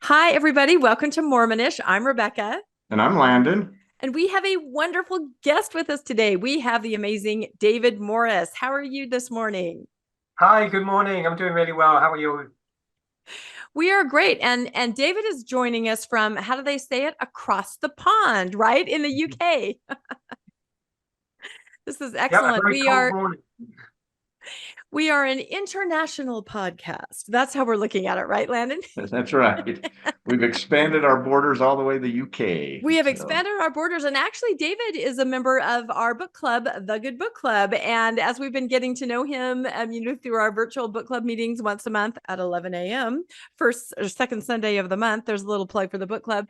Hi, everybody. Welcome to Mormonish. I'm Rebecca. And I'm Landon. And we have a wonderful guest with us today. We have the amazing David Morris. How are you this morning? Hi, good morning. I'm doing really well. How are you? We are great. And David is joining us from, how do they say it? Across the pond, right? In the UK. This is Yeah, a excellent. very cold morning. We are an international podcast. That's how we're looking at it, right, Landon? That's right. We've expanded our borders all the way to the UK. We have expanded our borders. And actually, David is a member of our book club, The Good Book Club. And as we've been getting to know him, through our virtual book club meetings once a month at 11 a.m., first or second Sunday of the month, there's a little plug for the book club.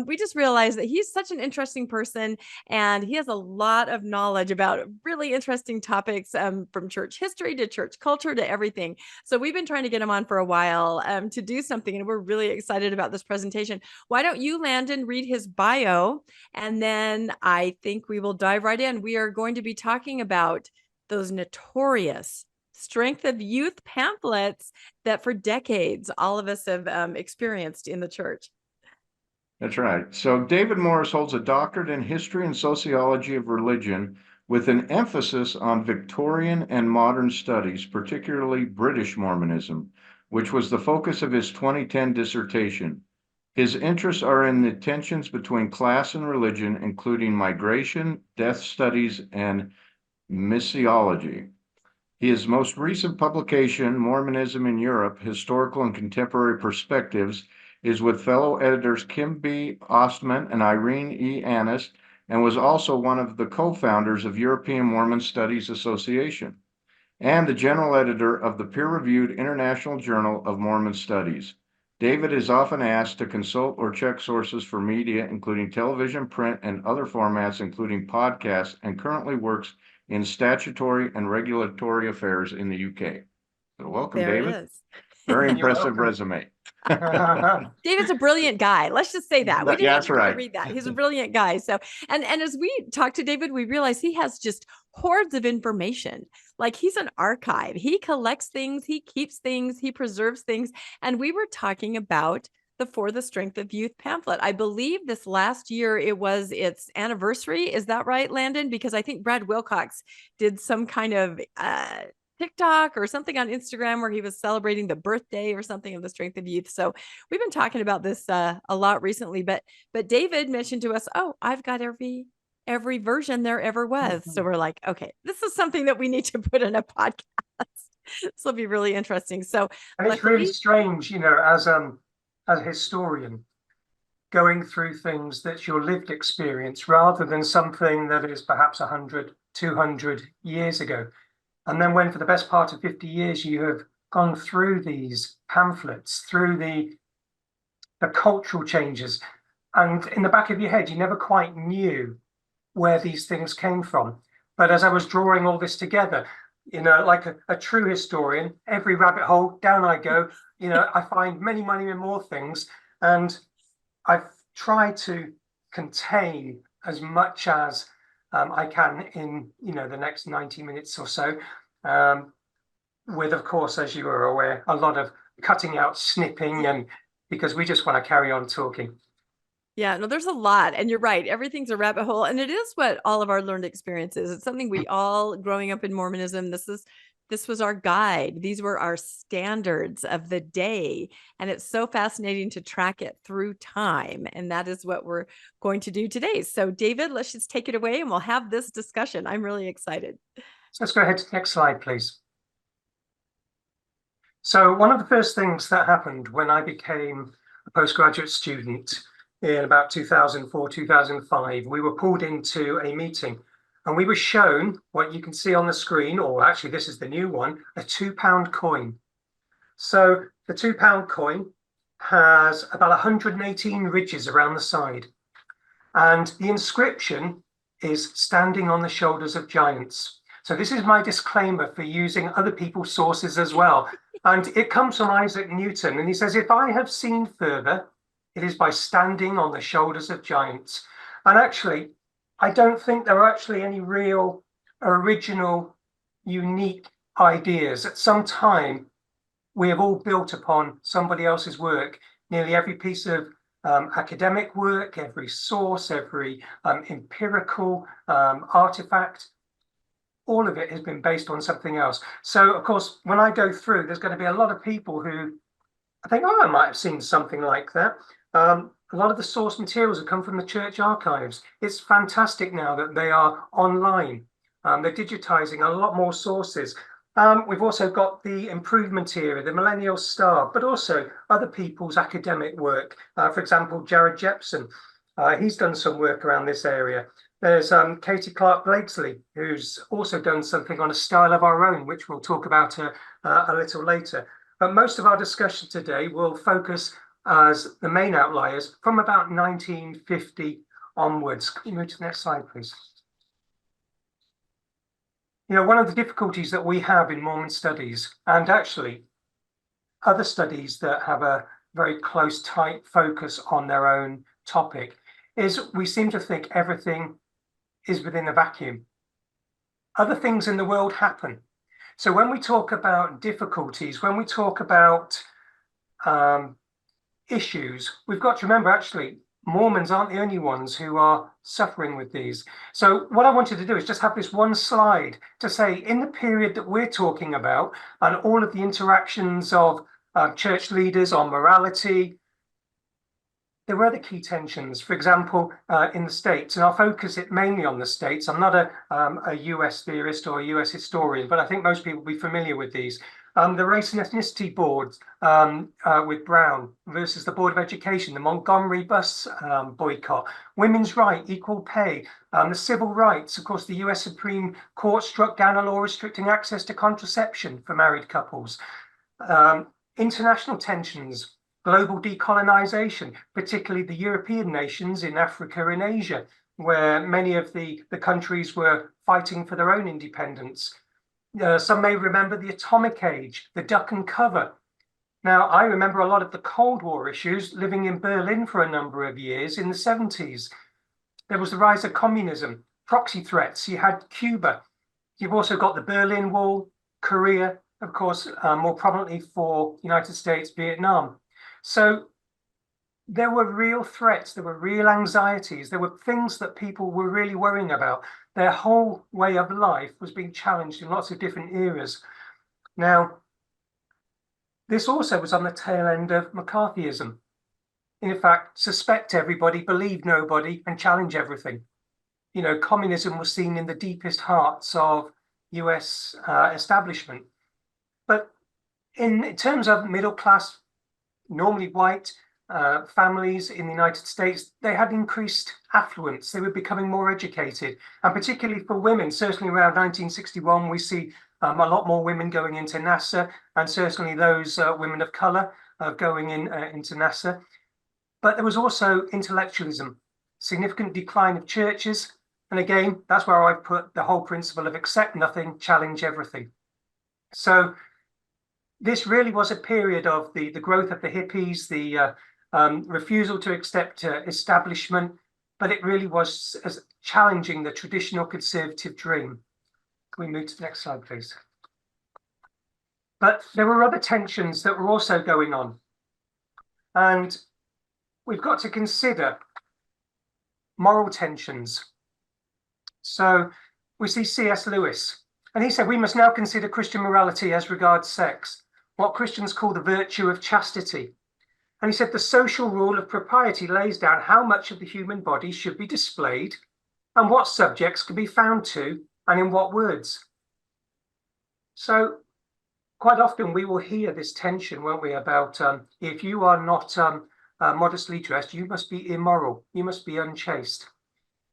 We just realized that he's such an interesting person and he has a lot of knowledge about really interesting topics, from church history to church culture to everything. So we've been trying to get him on for a while to do something. And we're really excited about this presentation. Why don't you, Landon, read his bio, and then I think we will dive right in. We are going to be talking about those notorious strength of youth pamphlets that for decades all of us have experienced in the church. That's right. So David Morris holds a doctorate in history and sociology of religion with an emphasis on Victorian and modern studies, particularly British Mormonism, which was the focus of his 2010 dissertation. His interests are in the tensions between class and religion, including migration, death studies, and missiology. His most recent publication, Mormonism in Europe, Historical and Contemporary Perspectives, is with fellow editors Kim B. Ostman and Irene E. Annis, and was also one of the co-founders of European Mormon Studies Association, and the general editor of the peer-reviewed International Journal of Mormon Studies. David is often asked to consult or check sources for media, including television, print, and other formats, including podcasts, and currently works in statutory and regulatory affairs in the UK. So welcome, There David. it is. Very impressive resume. David's a brilliant guy. Let's just say that. We didn't That's even have right. to read that. He's a brilliant guy. So, and as we talk to David, we realize he has just hordes of information. Like he's an archive. He collects things, he keeps things, he preserves things. And we were talking about the For the Strength of Youth pamphlet. I believe this last year it was its anniversary. Is that right, Landon? Because I think Brad Wilcox did some kind of TikTok or something on Instagram where he was celebrating the birthday or something of the Strength of Youth. So we've been talking about this a lot recently, but David mentioned to us, oh, I've got every version there ever was. So we're like, okay, this is something that we need to put in a podcast. This will be really interesting. So and it's really strange, as a historian, going through things that's your lived experience rather than something that is perhaps 100, 200 years ago. And then when for the best part of 50 years, you have gone through these pamphlets, through the cultural changes, and in the back of your head, you never quite knew where these things came from. But as I was drawing all this together, like a true historian, every rabbit hole, down I go, I find many, many more things. And I've tried to contain as much as I can in the next 90 minutes or so, with, of course, as you are aware, a lot of cutting out, snipping, and because we just want to carry on talking. Yeah, no, there's a lot. And you're right. Everything's a rabbit hole. And it is what all of our learned experience is. It's something we all, growing up in Mormonism, this was our guide. These were our standards of the day. And it's so fascinating to track it through time. And that is what we're going to do today. So David, let's just take it away and we'll have this discussion. I'm really excited. So let's go ahead to the next slide, please. So one of the first things that happened when I became a postgraduate student in about 2004, 2005, we were pulled into a meeting and we were shown what you can see on the screen, or actually this is the new one, a £2 coin. So the £2 coin has about 118 ridges around the side. And the inscription is "Standing on the Shoulders of Giants." So this is my disclaimer for using other people's sources as well. And it comes from Isaac Newton. And he says, "If I have seen further, it is by standing on the shoulders of giants." And actually, I don't think there are actually any real original, unique ideas. At some time, we have all built upon somebody else's work nearly every piece of academic work, every source, every empirical artifact, all of it has been based on something else. So, of course, when I go through, there's going to be a lot of people who I think, oh, I might have seen something like that. A lot of the source materials have come from the church archives. It's fantastic now that they are online. They're digitizing a lot more sources. We've also got the improvement era, the Millennial Star, but also other people's academic work. For example, Jared Jepson, he's done some work around this area. There's Katie Clark Blakesley, who's also done something on a style of our own, which we'll talk about a little later. But most of our discussion today will focus as the main outliers from about 1950 onwards. Can you move to the next slide, please? You know, one of the difficulties that we have in Mormon studies, and actually other studies that have a very close, tight focus on their own topic, is we seem to think everything is within a vacuum. Other things in the world happen. So when we talk about difficulties, when we talk about issues, we've got to remember, actually, Mormons aren't the only ones who are suffering with these. So what I wanted to do is just have this one slide to say, in the period that we're talking about, and all of the interactions of church leaders on morality, there were the key tensions. For example, in the States, and I'll focus it mainly on the States. I'm not a US theorist or a US historian, but I think most people will be familiar with these. The Race and Ethnicity Board with Brown versus the Board of Education, the Montgomery bus boycott, women's right, equal pay, the civil rights. Of course, the US Supreme Court struck down a law restricting access to contraception for married couples. International tensions, global decolonization, particularly the European nations in Africa and Asia, where many of the countries were fighting for their own independence. Some may remember the atomic age, the duck and cover. Now, I remember a lot of the Cold War issues living in Berlin for a number of years in the 70s. There was the rise of communism, proxy threats. You had Cuba. You've also got the Berlin Wall, Korea, of course, more prominently for United States, Vietnam. So there were real threats, there were real anxieties, there were things that people were really worrying about. Their whole way of life was being challenged in lots of different areas. Now, this also was on the tail end of McCarthyism. In fact, suspect everybody, believe nobody, and challenge everything. You know, communism was seen in the deepest hearts of US establishment. But in terms of middle class, normally white families in the United States, they had increased affluence. They were becoming more educated. And particularly for women, certainly around 1961, we see a lot more women going into NASA, and certainly those women of color going into NASA. But there was also intellectualism, significant decline of churches. And again, that's where I put the whole principle of accept nothing, challenge everything. So this really was a period of the growth of the hippies, the refusal to accept establishment, but it really was as challenging the traditional conservative dream. Can we move to the next slide, please? But there were other tensions that were also going on. And we've got to consider moral tensions. So we see C.S. Lewis, and he said, we must now consider Christian morality as regards sex, what Christians call the virtue of chastity. And he said, the social rule of propriety lays down how much of the human body should be displayed and what subjects can be found to and in what words. So quite often we will hear this tension, won't we, about if you are not modestly dressed, you must be immoral, you must be unchaste.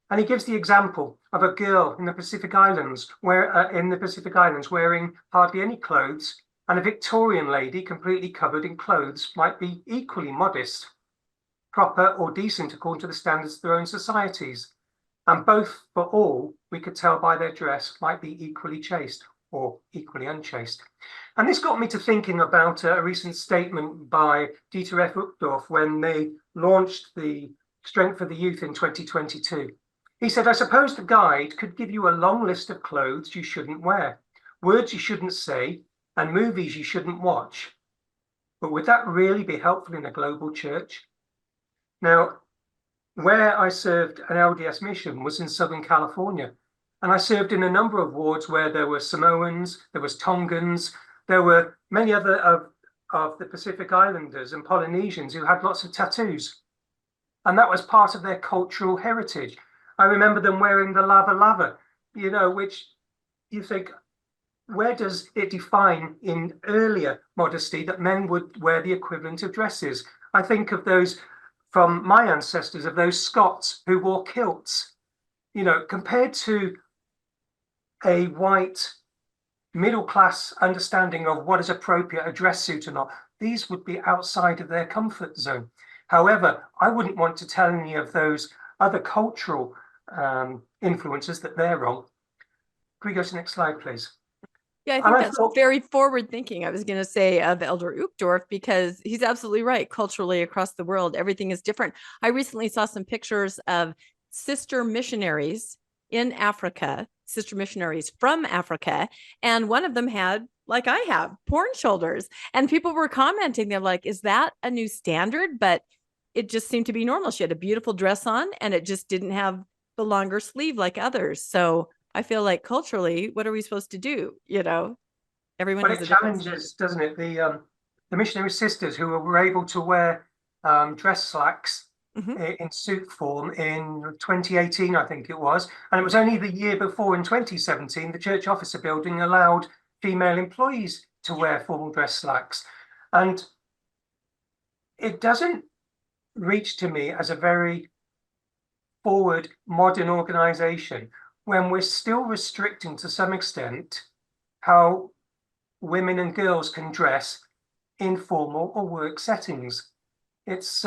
And he gives the example of a girl in the Pacific Islands, wearing hardly any clothes, and a Victorian lady completely covered in clothes might be equally modest, proper or decent according to the standards of their own societies. And both, for all, we could tell by their dress, might be equally chaste or equally unchaste. And this got me to thinking about a recent statement by Dieter F. Uchtdorf when they launched the Strength for the Youth in 2022. He said, I suppose the guide could give you a long list of clothes you shouldn't wear, words you shouldn't say, and movies you shouldn't watch. but would that really be helpful in a global church? Now, where I served an LDS mission was in Southern California. And I served in a number of wards where there were Samoans, there was Tongans, there were many other of the Pacific Islanders and Polynesians who had lots of tattoos. And that was part of their cultural heritage. I remember them wearing the lava, which you think, where does it define in earlier modesty that men would wear the equivalent of dresses? I think of those from my ancestors, of those Scots who wore kilts, compared to a white middle-class understanding of what is appropriate, a dress suit or not. These would be outside of their comfort zone. However, I wouldn't want to tell any of those other cultural influences that they're wrong. Can we go to the next slide, please? Yeah, I think that's very forward thinking. I was going to say of Elder Uchtdorf, because he's absolutely right. Culturally across the world, everything is different. I recently saw some pictures of sister missionaries in Africa, sister missionaries from Africa. And one of them had, like I have, porn shoulders. And people were commenting, they're like, is that a new standard? But it just seemed to be normal. She had a beautiful dress on and it just didn't have the longer sleeve like others. So I feel like culturally, what are we supposed to do? Everyone has a challenges, doesn't it? The missionary sisters who were able to wear dress slacks in suit form in 2018, I think it was. And it was only the year before, in 2017, the church officer building allowed female employees to wear formal dress slacks. And it doesn't reach to me as a very forward modern organization when we're still restricting to some extent how women and girls can dress in formal or work settings. It's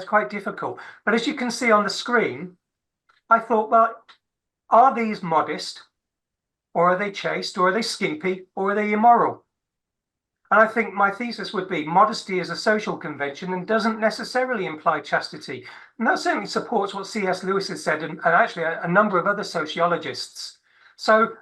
quite difficult. But as you can see on the screen, I thought, well, are these modest, or are they chaste, or are they skimpy, or are they immoral? And I think my thesis would be modesty is a social convention and doesn't necessarily imply chastity. And that certainly supports what C.S. Lewis has said, and actually a number of other sociologists. So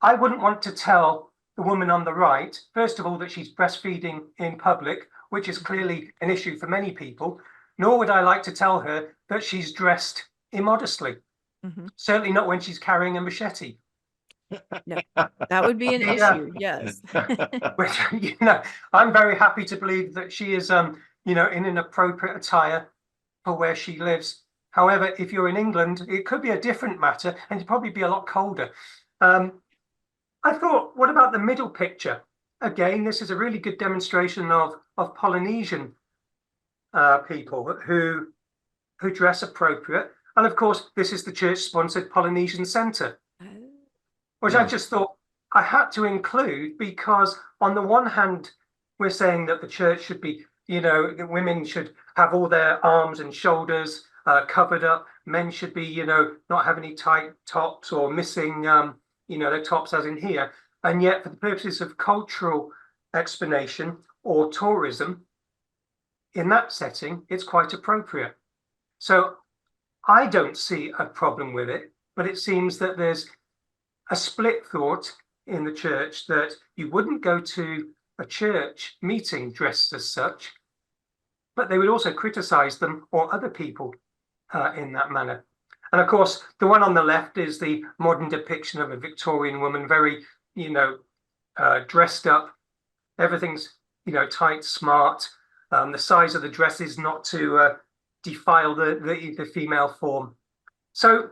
I wouldn't want to tell the woman on the right, first of all, that she's breastfeeding in public, which is clearly an issue for many people, nor would I like to tell her that she's dressed immodestly. Certainly not when she's carrying a machete. No, that would be an issue. Yes. Which, I'm very happy to believe that she is, in an appropriate attire for where she lives. However, if you're in England, it could be a different matter, and it'd probably be a lot colder. I thought, what about the middle picture? Again, this is a really good demonstration of Polynesian people who dress appropriate. And of course, this is the church-sponsored Polynesian Centre, which I just thought I had to include because on the one hand, we're saying that the church should be, that women should have all their arms and shoulders covered up. Men should be, not have any tight tops or missing, their tops as in here. And yet for the purposes of cultural explanation or tourism, in that setting, it's quite appropriate. So I don't see a problem with it, but it seems that there's a split thought in the church that you wouldn't go to a church meeting dressed as such, but they would also criticize them or other people in that manner. And of course, the one on the left is the modern depiction of a Victorian woman, very, dressed up. Everything's, tight, smart. The size of the dress is not to defile the female form. So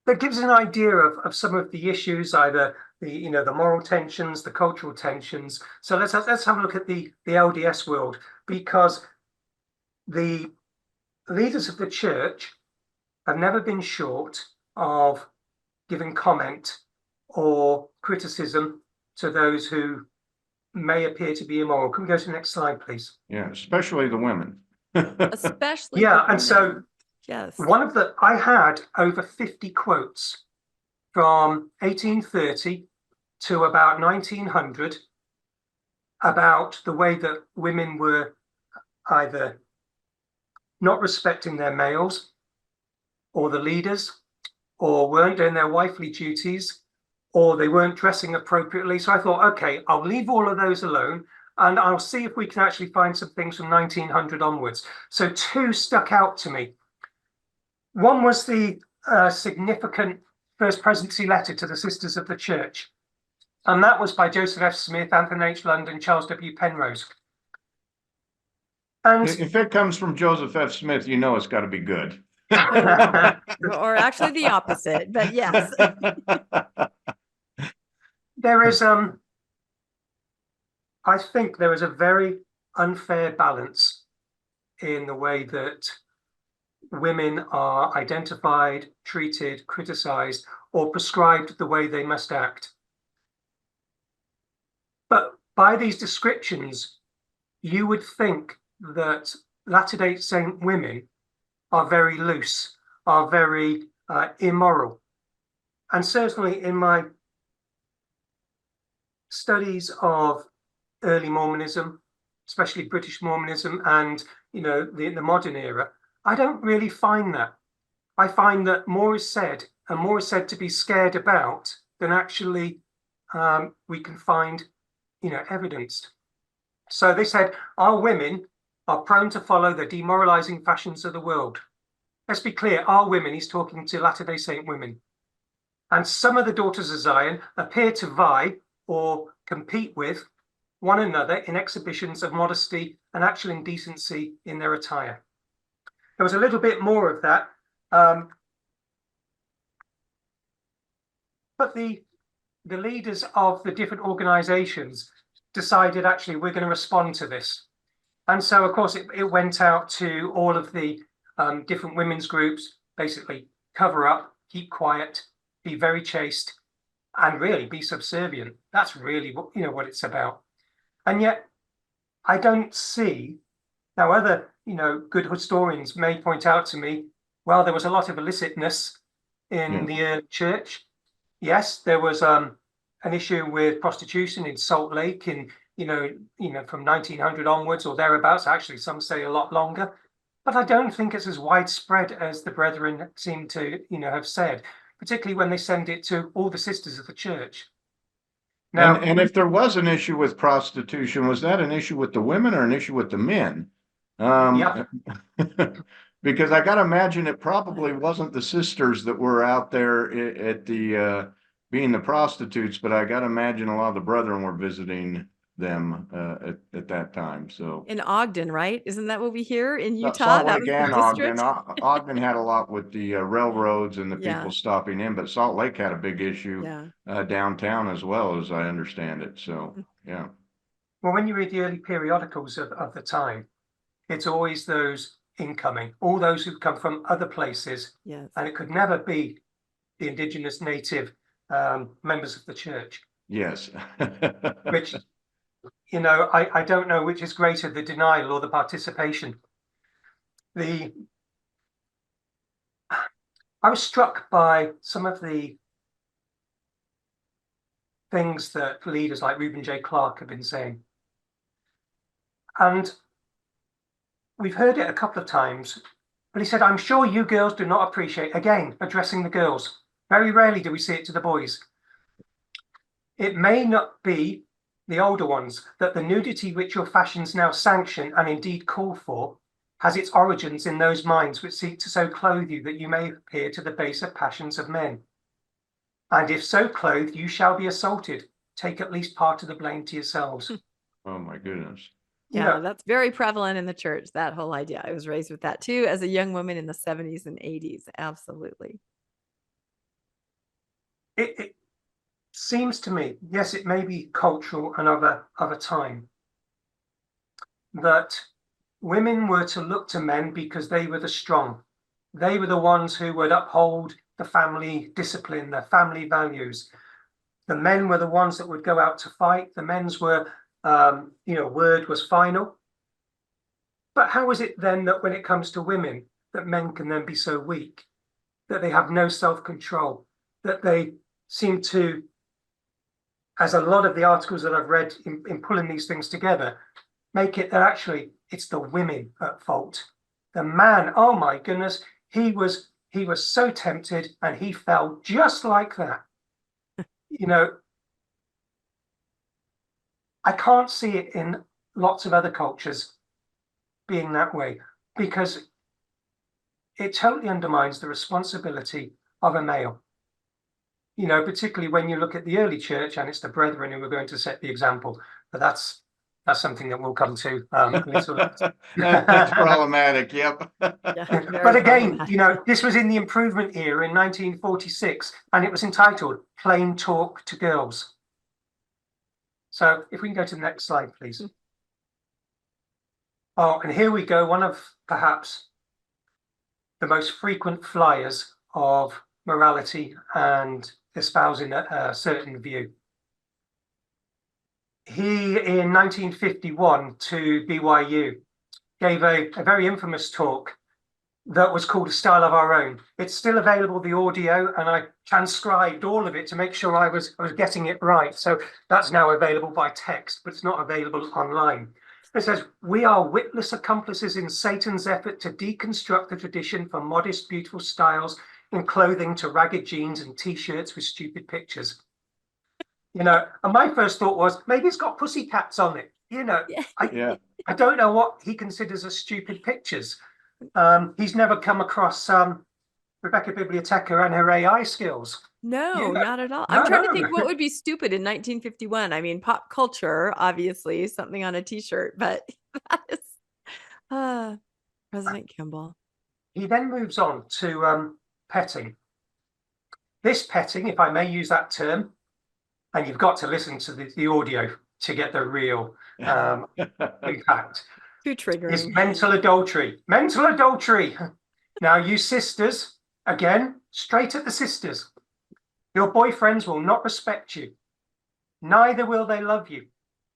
that gives an idea of some of the issues, either the moral tensions, the cultural tensions. So let's have a look at the LDS world, because the leaders of the church have never been short of giving comment or criticism to those who may appear to be immoral. Can we go to the next slide, please? Yeah, especially the women. Especially. Yeah, and so yes, I had over 50 quotes from 1830 to about 1900 about the way that women were either not respecting their males or the leaders, or weren't doing their wifely duties, or they weren't dressing appropriately. So I thought, okay, I'll leave all of those alone. And I'll see if we can actually find some things from 1900 onwards. So two stuck out to me. One was the significant First Presidency letter to the Sisters of the Church. And that was by Joseph F. Smith, Anthony H. Landon, Charles W. Penrose. And If it comes from Joseph F. Smith, you know it's got to be good. Or actually the opposite, but yes. there is, I think there is a very unfair balance in the way that women are identified, treated, criticized, or prescribed the way they must act. But by these descriptions, you would think that Latter-day Saint women are very loose, are very immoral. And certainly in my studies of early Mormonism, especially British Mormonism and the modern era, I don't really find that. I find that more is said, and more is said to be scared about than actually we can find evidenced. So they said our women are prone to follow the demoralizing fashions of the world. Let's be clear, our women, he's talking to Latter-day Saint women. And some of the daughters of Zion appear to vie or compete with one another in exhibitions of modesty and actual indecency in their attire. There was a little bit more of that. But the leaders of the different organizations decided, actually, we're going to respond to this. And so, of course, it went out to all of the different women's groups, basically cover up, keep quiet, be very chaste, and really be subservient. That's really what it's about. And yet, I don't see, now other good historians may point out to me, well, there was a lot of illicitness in the early church. Yes, there was an issue with prostitution in Salt Lake in from 1900 onwards or thereabouts. Actually, some say a lot longer, but I don't think it's as widespread as the brethren seem to have said, particularly when they send it to all the sisters of the church. Now, and if there was an issue with prostitution, was that an issue with the women or an issue with the men? Because I got to imagine it probably wasn't the sisters that were out there at the being the prostitutes, but I got to imagine a lot of the brethren were visiting them at that time. So in Ogden, right? Isn't that what we hear in Salt Utah? That Lake was and the district. Ogden had a lot with the railroads and the people stopping in, but Salt Lake had a big issue downtown as well, as I understand it. So yeah. Well, when you read the early periodicals of the time, it's always those incoming, all those who've come from other places, and it could never be the indigenous native members of the church. Yes. Which, I don't know which is greater, the denial or the participation. I was struck by some of the things that leaders like Reuben J. Clark have been saying. And we've heard it a couple of times, but he said, I'm sure you girls do not appreciate, again, addressing the girls. Very rarely do we see it to the boys. It may not be the older ones, that the nudity which your fashions now sanction and indeed call for has its origins in those minds which seek to so clothe you that you may appear to the baser passions of men. And if so clothed, you shall be assaulted. Take at least part of the blame to yourselves. Oh my goodness. Yeah, that's very prevalent in the church, that whole idea. I was raised with that too as a young woman in the 70s and 80s. Absolutely. It seems to me, yes, it may be cultural and of a time, that women were to look to men because they were the strong. They were the ones who would uphold the family discipline, the family values. The men were the ones that would go out to fight. The men's were, word was final. But how is it then that when it comes to women, that men can then be so weak, that they have no self-control, that they seem to, as a lot of the articles that I've read in pulling these things together, make it that actually it's the women at fault. The man, oh my goodness, he was so tempted and he fell just like that. I can't see it in lots of other cultures being that way, because it totally undermines the responsibility of a male. You know, particularly when you look at the early church, and it's the brethren who are going to set the example. But that's something that we'll come to a little later. That's problematic. Yep. Yeah, But very again, problematic. you know, this was in the improvement era in 1946, and it was entitled Plain Talk to Girls. So if we can go to the next slide, please. Oh, and here we go. One of perhaps the most frequent flyers of morality and espousing a certain view. He, in 1951, to BYU, gave a very infamous talk that was called A Style of Our Own. It's still available, the audio, and I transcribed all of it to make sure I was getting it right. So that's now available by text, but it's not available online. It says, "We are witless accomplices in Satan's effort to deconstruct the tradition from modest, beautiful styles in clothing to ragged jeans and t-shirts with stupid pictures." You know, and my first thought was, maybe it's got pussycats on it. You know, Yeah. I don't know what he considers as stupid pictures. He's never come across Rebecca Biblioteca and her AI skills. No, You know, not at all. no, I'm trying to no. think what would be stupid in 1951. I mean, pop culture, obviously, something on a t-shirt, but that is President Kimball. He then moves on to petting. This petting, if I may use that term, and you've got to listen to the audio to get the real impact. Too triggering. Is mental adultery. Mental adultery. Now, you sisters, again, straight at the sisters. Your boyfriends will not respect you. Neither will they love you.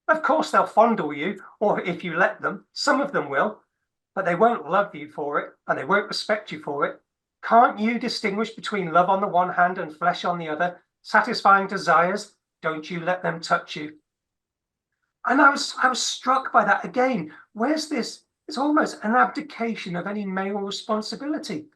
Of course, they'll fondle you, or if you let them, some of them will, but they won't love you for it, and they won't respect you for it. Can't you distinguish between love on the one hand and flesh on the other? Satisfying desires, don't you let them touch you. And I was struck by that again. Where's this? It's almost an abdication of any male responsibility.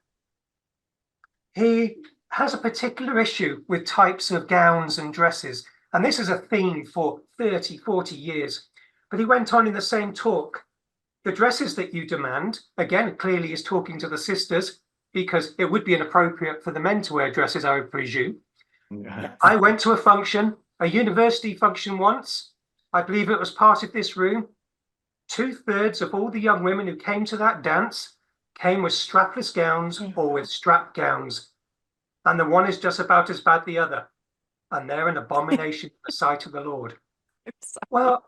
He has a particular issue with types of gowns and dresses, and this is a theme for 30, 40 years. But he went on in the same talk. The dresses that you demand, again, clearly is talking to the sisters, because it would be inappropriate for the men to wear dresses, I would presume. Yeah. I went to a function, a university function once. I believe it was part of this room. 2/3 of all the young women who came to that dance came with strapless gowns or with strap gowns. And the one is just about as bad the other. And they're an abomination in the sight of the Lord. Well,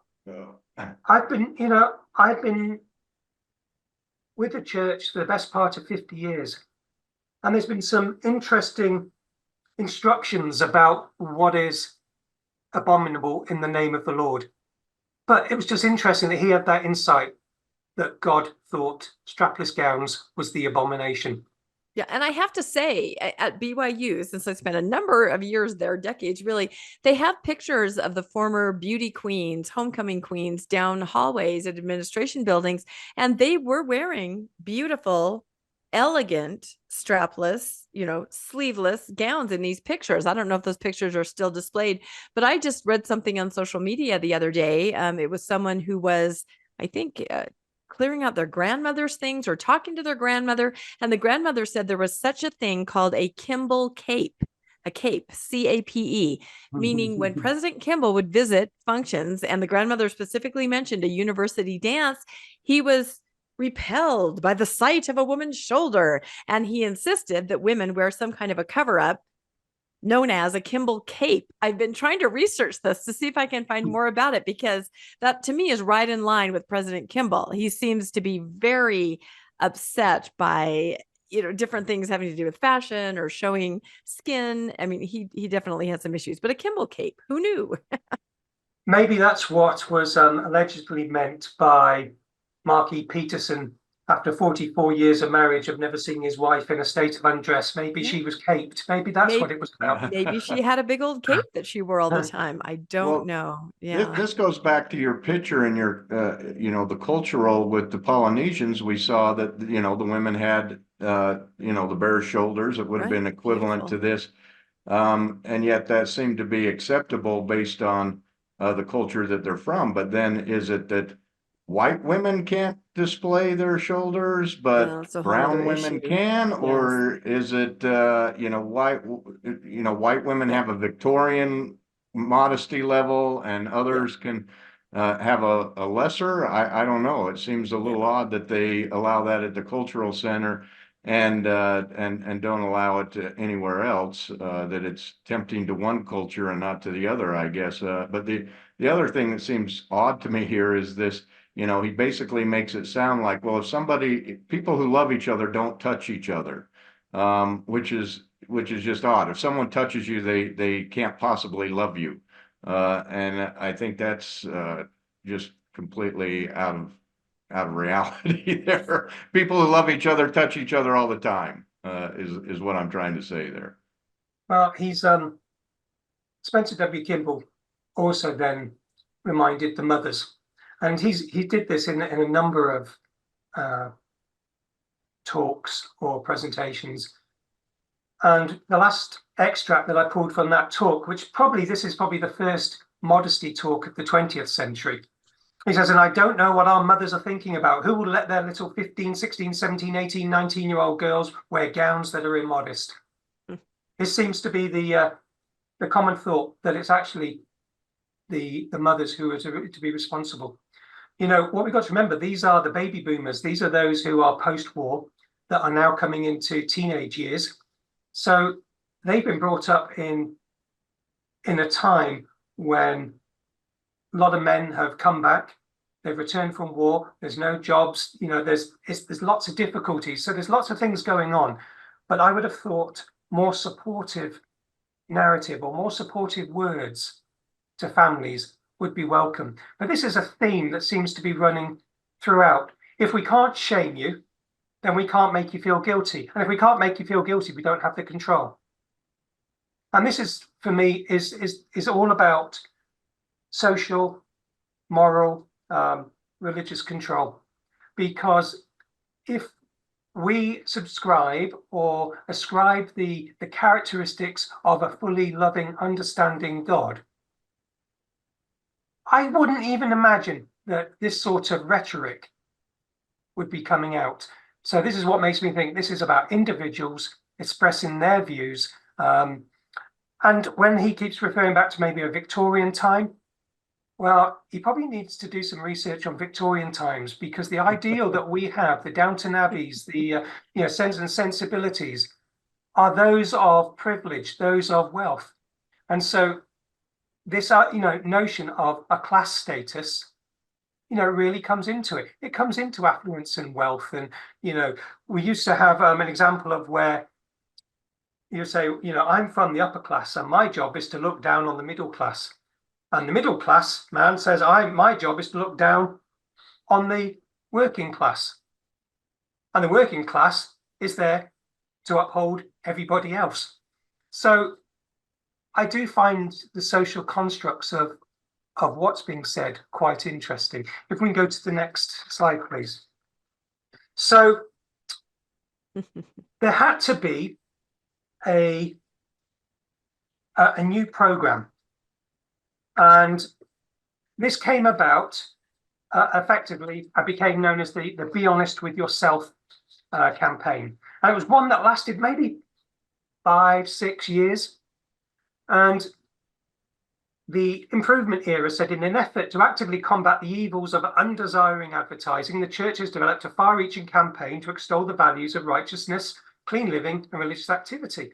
I've been with the church for the best part of 50 years. And there's been some interesting instructions about what is abominable in the name of the Lord. But it was just interesting that he had that insight that God thought strapless gowns was the abomination. Yeah. And I have to say, at BYU, since I spent a number of years there, decades really, they have pictures of the former beauty queens, homecoming queens down hallways at administration buildings, and they were wearing beautiful, elegant, strapless, sleeveless gowns in these pictures. I don't know if those pictures are still displayed, but I just read something on social media the other day. It was someone who was, I think, clearing out their grandmother's things or talking to their grandmother. And the grandmother said there was such a thing called a Kimball cape, a cape, CAPE, meaning when President Kimball would visit functions, and the grandmother specifically mentioned a university dance, he was repelled by the sight of a woman's shoulder. And he insisted that women wear some kind of a cover-up known as a Kimball cape. I've been trying to research this to see if I can find more about it, because that to me is right in line with President Kimball. He seems to be very upset by, different things having to do with fashion or showing skin. I mean, he definitely had some issues, but a Kimball cape, who knew? Maybe that's what was allegedly meant by Mark E. Peterson. After 44 years of marriage of never seeing his wife in a state of undress, maybe she was caped. Maybe that's what it was about. Maybe she had a big old cape that she wore all the time. I don't know. Yeah. This goes back to your picture and your, the cultural with the Polynesians. We saw that, the women had, the bare shoulders. It would have been equivalent to this. And yet that seemed to be acceptable based on the culture that they're from. But then is it that white women can't display their shoulders, but Well, it's a whole brown other women issue. can? Yes. Or is it, white women have a Victorian modesty level and others can have a lesser? I don't know. It seems a little odd that they allow that at the cultural center and don't allow it to anywhere else, that it's tempting to one culture and not to the other, I guess. But the other thing that seems odd to me here is this, he basically makes it sound like, well, if people who love each other don't touch each other, which is just odd. If someone touches you, they can't possibly love you. And I think that's just completely out of reality there. People who love each other touch each other all the time, is what I'm trying to say there. Well, he's Spencer W. Kimball also then reminded the mothers, and he did this in a number of talks or presentations. And the last extract that I pulled from that talk, this is probably the first modesty talk of the 20th century. He says, and I don't know what our mothers are thinking about. Who will let their little 15, 16, 17, 18, 19-year-old girls wear gowns that are immodest? This seems to be the common thought, that it's actually the mothers who are to be responsible. What we've got to remember, these are the baby boomers. These are those who are post-war that are now coming into teenage years. So they've been brought up in a time when a lot of men have come back. They've returned from war. There's no jobs. There's lots of difficulties. So there's lots of things going on. But I would have thought more supportive narrative or more supportive words to families would be welcome. But this is a theme that seems to be running throughout. If we can't shame you, then we can't make you feel guilty. And if we can't make you feel guilty, we don't have the control. And this is, for me, is all about social, moral, religious control. Because if we subscribe or ascribe the characteristics of a fully loving, understanding God, I wouldn't even imagine that this sort of rhetoric would be coming out. So this is what makes me think this is about individuals expressing their views. And when he keeps referring back to maybe a Victorian time, well, he probably needs to do some research on Victorian times, because the ideal that we have, the Downton Abbeys, the sense and sensibilities, are those of privilege, those of wealth. And so this notion of a class status, really comes into it. It comes into affluence and wealth. And, we used to have an example of where you say, I'm from the upper class and my job is to look down on the middle class. And the middle class man says, my job is to look down on the working class. And the working class is there to uphold everybody else. So I do find the social constructs of what's being said quite interesting. If we can go to the next slide, please. So there had to be a new program. And this came about effectively, I became known as the Be Honest With Yourself campaign. And it was one that lasted maybe 5-6 years. And the improvement era said, in an effort to actively combat the evils of undesiring advertising, the church has developed a far-reaching campaign to extol the values of righteousness, clean living, and religious activity.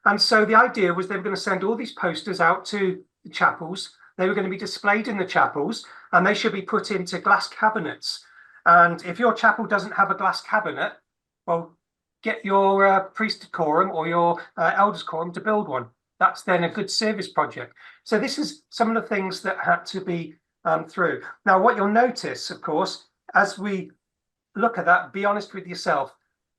And so the idea was they were going to send all these posters out to the chapels. They were going to be displayed in the chapels, and they should be put into glass cabinets. And if your chapel doesn't have a glass cabinet, well, get your priesthood quorum or your elders quorum to build one. That's then a good service project. So this is some of the things that had to be through. Now, what you'll notice, of course, as we look at that, be honest with yourself.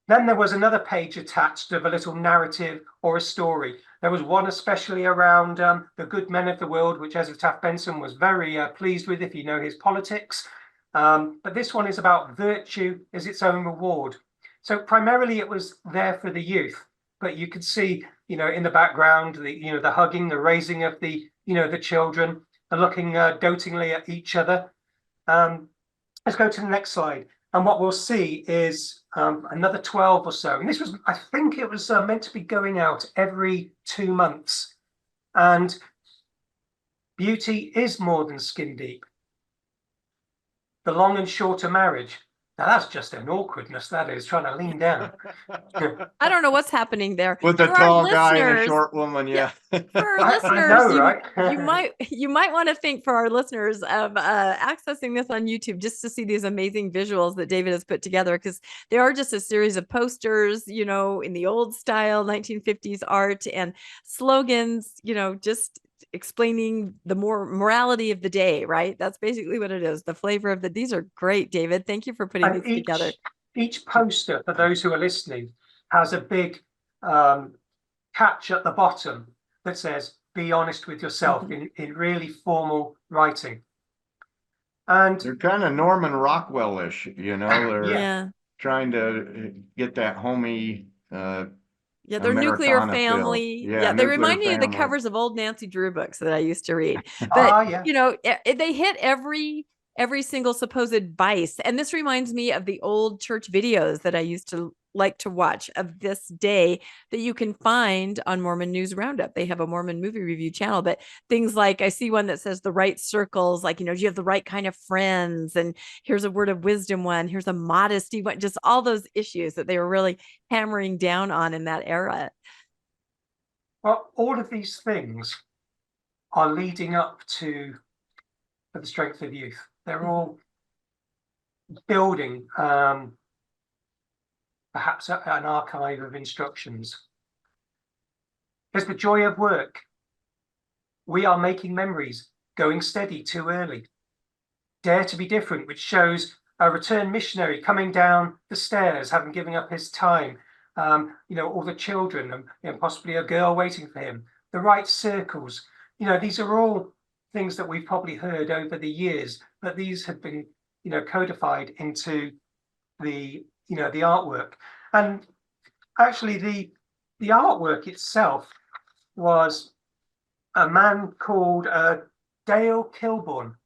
Then there was another page attached of a little narrative or a story. There was one especially around the good men of the world, which Ezra Taft Benson was very pleased with, if you know his politics. But this one is about virtue as its own reward. So primarily it was there for the youth, but you could see, in the background, the hugging, the raising of the children, and looking dotingly at each other. let's go to the next slide. And what we'll see is another 12 or so. And this was, I think it was meant to be going out every 2 months. And beauty is more than skin deep. The long and shorter marriage. Now that's just an awkwardness, that is, trying to lean down. I don't know what's happening there. With a For our tall guy and a listeners- short woman, yeah. For our I listeners, know, right? you might want to think, for our listeners, of accessing this on YouTube just to see these amazing visuals that David has put together, because they are just a series of posters, you know, in the old style 1950s art, and slogans, you know, just explaining the morality of the day, right? That's basically what it is. The flavor of these are great, David. Thank you for putting And these together. Each poster, for those who are listening, has a big catch at the bottom that says, be honest with yourself, in really formal writing. And They're kind of Norman Rockwell-ish, you know, they're Yeah. trying to get that homey Yeah, they're nuclear Americana feel. family. Yeah, Yeah, they nuclear remind me of the family. covers of old Nancy Drew books that I used to read. But yeah. you know, they hit every single supposed vice. And this reminds me of the old church videos that I used to like to watch of this day that you can find on Mormon News Roundup. They have a Mormon movie review channel, but things like, I see one that says the right circles, like, you know, do you have the right kind of friends? And here's a word of wisdom one, here's a modesty one, just all those issues that they were really hammering down on in that era. Well, all of these things are leading up to the strength of youth. They're all building perhaps an archive of instructions. There's the joy of work. We are making memories, going steady too early. Dare to be different, which shows a returned missionary coming down the stairs, having given up his time. You know, all the children and possibly a girl waiting for him. The right circles. You know, these are all things that we've probably heard over the years, but these have been, you know, codified into the, you know, the artwork. And actually the artwork itself was a man called Dale Kilburn.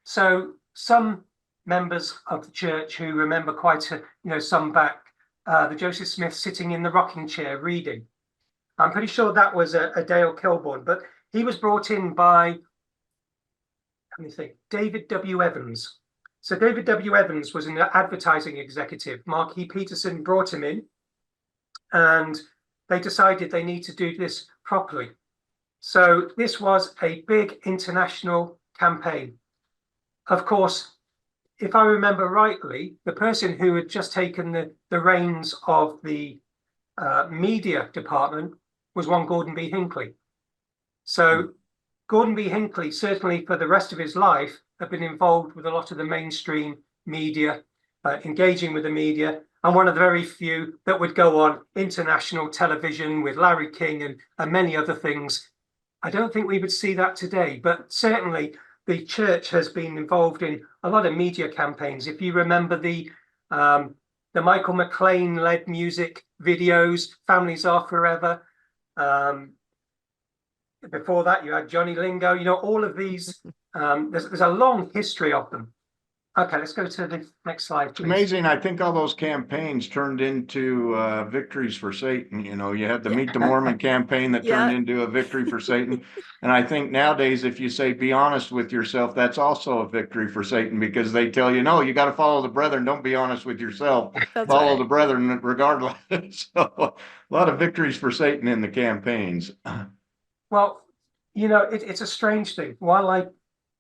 So some members of the church who remember quite a, you know, some back, the Joseph Smith sitting in the rocking chair reading. I'm pretty sure that was a Dale Kilburn, but he was brought in by, let me think, David W. Evans. So David W. Evans was an advertising executive. Mark E. Peterson brought him in, and they decided they need to do this properly. So this was a big international campaign. Of course, if I remember rightly, the person who had just taken the reins of the media department was one Gordon B. Hinckley. So Gordon B. Hinckley, certainly for the rest of his life, had been involved with a lot of the mainstream media, engaging with the media, and one of the very few that would go on international television with Larry King and many other things. I don't think we would see that today, but certainly the church has been involved in a lot of media campaigns. If you remember the Michael McLean-led music videos, Families Are Forever. Before that, you had Johnny Lingo. You know, all of these, there's a long history of them. Okay, let's go to the next slide, please. It's amazing. I think all those campaigns turned into victories for Satan. You know, you had the Meet the Mormon campaign that turned into a victory for Satan. And I think nowadays, if you say, be honest with yourself, that's also a victory for Satan, because they tell you, no, you got to follow the brethren. Don't be honest with yourself. Follow the brethren regardless. So a lot of victories for Satan in the campaigns. Well, you know, it's a strange thing. While I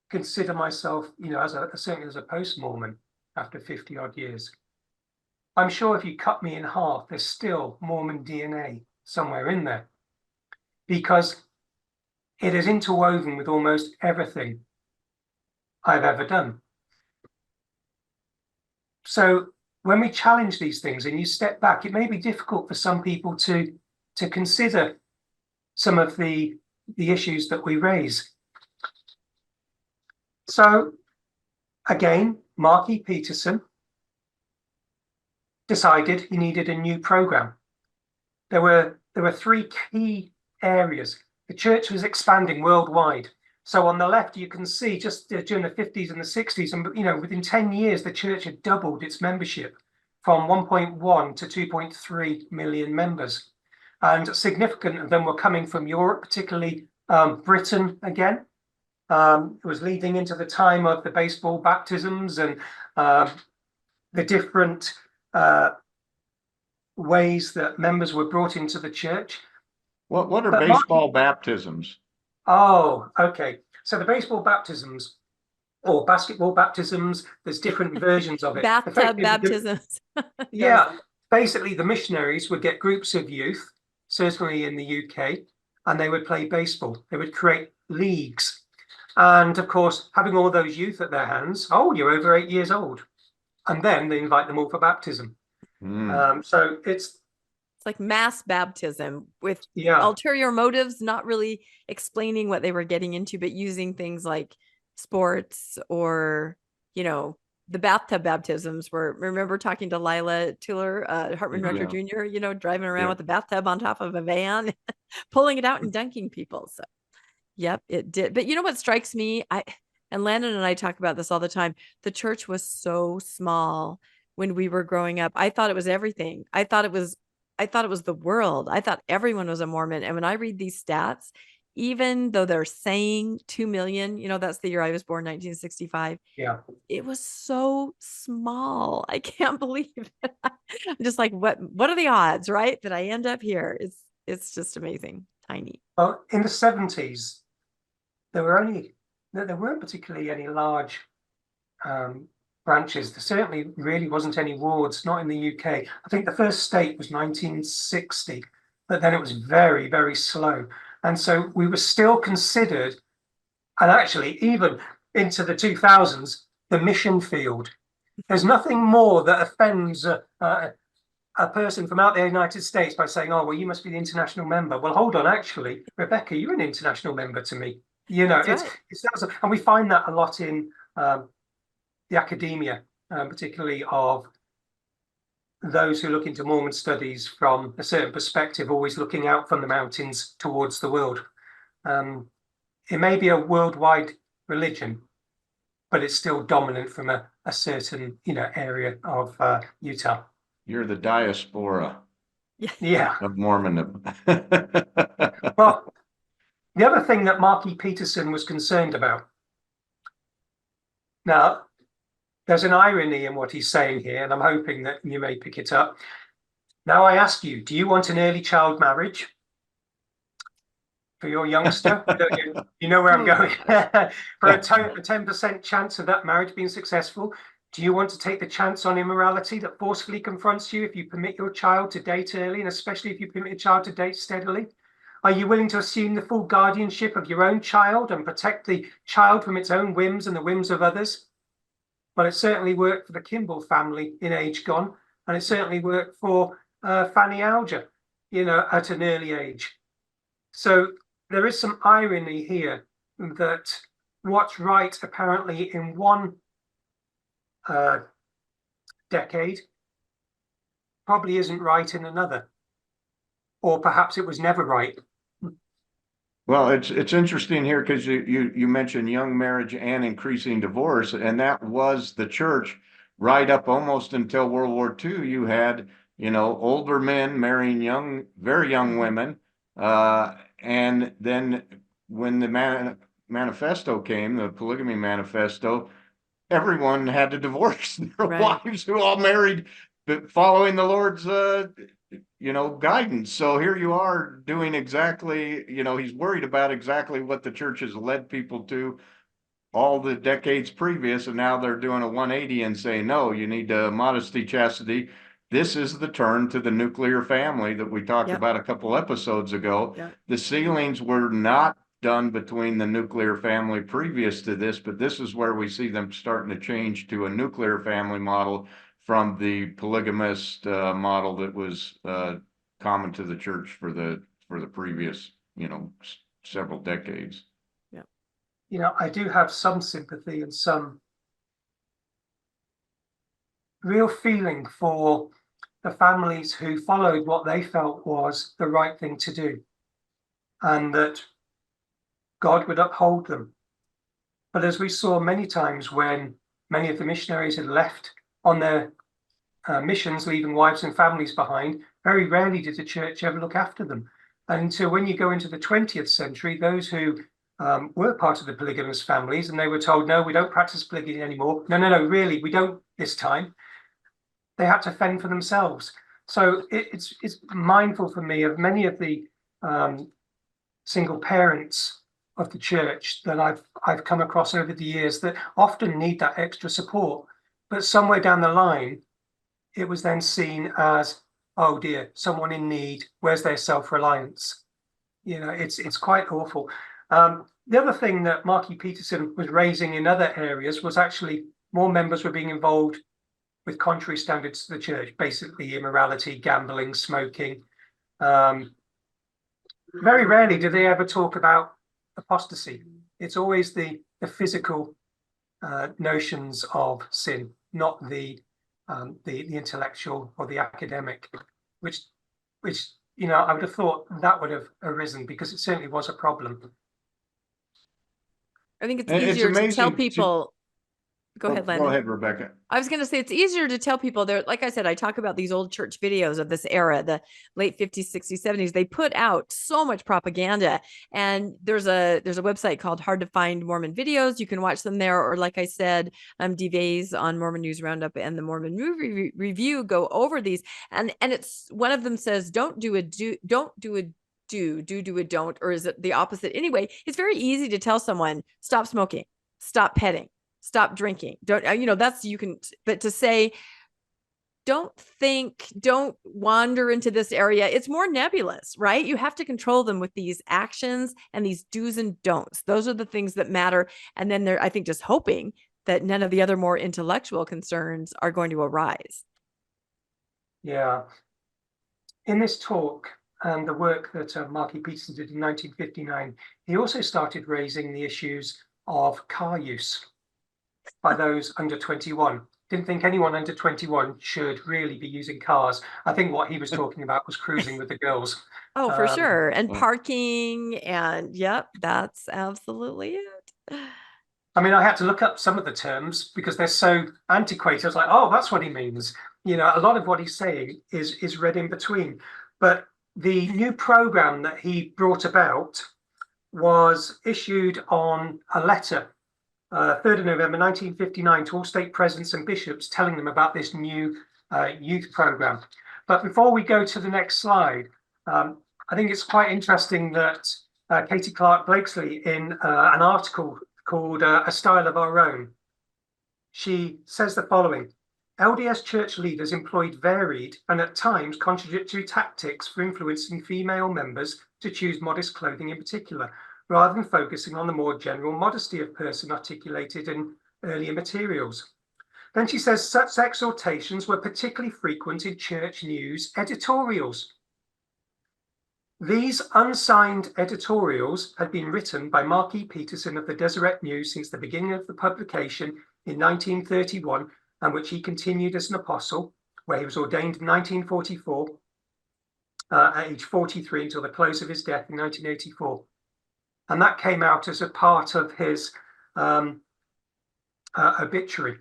consider myself, you know, certainly as a post-Mormon after 50 odd years, I'm sure if you cut me in half, there's still Mormon DNA somewhere in there, because it is interwoven with almost everything I've ever done. So when we challenge these things and you step back, it may be difficult for some people to consider some of the issues that we raise. So again, Mark E. Peterson decided he needed a new program. There were three key areas. The church was expanding worldwide. So on the left, you can see just during the 50s and the 60s, and within 10 years, the church had doubled its membership from 1.1 to 2.3 million members. And significant of them were coming from Europe, particularly Britain again. It was leading into the time of the baseball baptisms and the different ways that members were brought into the church. What are baseball baptisms? Oh, okay. So the baseball baptisms or basketball baptisms, there's different versions of it. Bathtub baptisms. Yeah. Basically, the missionaries would get groups of youth, certainly in the UK, and they would play baseball. They would create leagues. And of course, having all those youth at their hands, oh, you're over 8 years old. And then they invite them all for baptism. So it's like mass baptism with yeah, ulterior motives, not really explaining what they were getting into, but using things like sports or, the bathtub baptisms were, remember talking to Lila Tuller, Hartman Rector Jr., driving around with a bathtub on top of a van, pulling it out and dunking people. So, yep, it did. But you know what strikes me? And Landon and I talk about this all the time. The church was so small when we were growing up. I thought it was everything. I thought it was the world. I thought everyone was a Mormon. And when I read these stats, even though they're saying 2 million, that's the year I was born, 1965. Yeah. It was so small. I can't believe it. I'm just like, what are the odds, right? That I end up here? It's just amazing. Tiny. Well, in the 70s, there weren't particularly any large branches. There certainly really wasn't any wards, not in the UK. I think the first state was 1960, but then it was very, very slow. And so we were still considered, and actually even into the 2000s, the mission field. There's nothing more that offends a person from out the United States by saying, oh, well, you must be the international member. Well, hold on, actually, Rebecca, you're an international member to me. It's and we find that a lot in the academia, particularly of those who look into Mormon studies from a certain perspective, always looking out from the mountains towards the world. It may be a worldwide religion, but it's still dominant from a certain area of Utah. You're the diaspora of Mormonism. Well, the other thing that Marky Peterson was concerned about. Now, there's an irony in what he's saying here, and I'm hoping that you may pick it up. Now I ask you, do you want an early child marriage for your youngster? You know where I'm going. For a 10% chance of that marriage being successful, do you want to take the chance on immorality that forcefully confronts you if you permit your child to date early, and especially if you permit your child to date steadily? Are you willing to assume the full guardianship of your own child and protect the child from its own whims and the whims of others? Well, it certainly worked for the Kimball family in age gone, and it certainly worked for Fanny Alger, at an early age. So there is some irony here that what's right apparently in one decade probably isn't right in another, or perhaps it was never right. Well, it's interesting here because you mentioned young marriage and increasing divorce, and that was the church right up almost until World War II. You had older men marrying very young women, and then when the manifesto came, the polygamy manifesto, everyone had to divorce their wives who all married, but following the Lord's guidance. So here you are doing exactly, he's worried about exactly what the church has led people to all the decades previous, and now they're doing a 180 and saying, no, you need modesty, chastity. This is the turn to the nuclear family that we talked about a couple episodes ago. The sealings were not done between the nuclear family previous to this, but this is where we see them starting to change to a nuclear family model from the polygamist model that was common to the church for the previous several decades. I do have some sympathy and some real feeling for the families who followed what they felt was the right thing to do, and that God would uphold them. But as we saw many times when many of the missionaries had left on their missions, leaving wives and families behind, very rarely did the church ever look after them. And so when you go into the 20th century, those who were part of the polygamous families, and they were told, no, we don't practice polygamy anymore. No, really, we don't this time. They had to fend for themselves. So it's mindful for me of many of the single parents of the church that I've come across over the years that often need that extra support. But somewhere down the line, it was then seen as, oh dear, someone in need, where's their self-reliance? It's quite awful. The other thing that Marky Peterson was raising in other areas was actually more members were being involved with contrary standards to the church, basically immorality, gambling, smoking. Very rarely do they ever talk about apostasy. It's always the physical notions of sin, not the intellectual or the academic, which I would have thought that would have arisen, because it certainly was a problem. I think it's easier to tell people. Go ahead, Landon. Go ahead, Rebecca. I was going to say it's easier to tell people there. Like I said, I talk about these old church videos of this era, the late 50s, 60s, 70s. They put out so much propaganda, and there's a website called Hard to Find Mormon Videos. You can watch them there, or like I said, DVAs on Mormon News Roundup and the Mormon Movie Review go over these, and it's one of them says don't do a don't, or is it the opposite? Anyway, it's very easy to tell someone stop smoking, stop petting, stop drinking. Don't, but to say, don't wander into this area. It's more nebulous, right? You have to control them with these actions and these do's and don'ts. Those are the things that matter. And then they're, I think, just hoping that none of the other more intellectual concerns are going to arise. Yeah. In this talk and the work that Marky Peterson did in 1959, he also started raising the issues of car use by those under 21. Didn't think anyone under 21 should really be using cars. I think what he was talking about was cruising with the girls. Oh, for sure. And parking, and yep, that's absolutely it. I mean, I had to look up some of the terms because they're so antiquated. I was like, oh, that's what he means. A lot of what he's saying is read in between. But the new program that he brought about was issued on a letter 3rd of November 1959 to all stake presidents and bishops, telling them about this new youth program. But before we go to the next slide, I think it's quite interesting that Katie Clark Blakesley, in an article called A Style of Our Own, she says the following: LDS church leaders employed varied and at times contradictory tactics for influencing female members to choose modest clothing in particular, rather than focusing on the more general modesty of person articulated in earlier materials. Then she says such exhortations were particularly frequent in church news editorials. These unsigned editorials had been written by Marky Peterson of the Deseret News since the beginning of the publication in 1931, and which he continued as an apostle, where he was ordained in 1944, at age 43 until the close of his death in 1984. And that came out as a part of his obituary.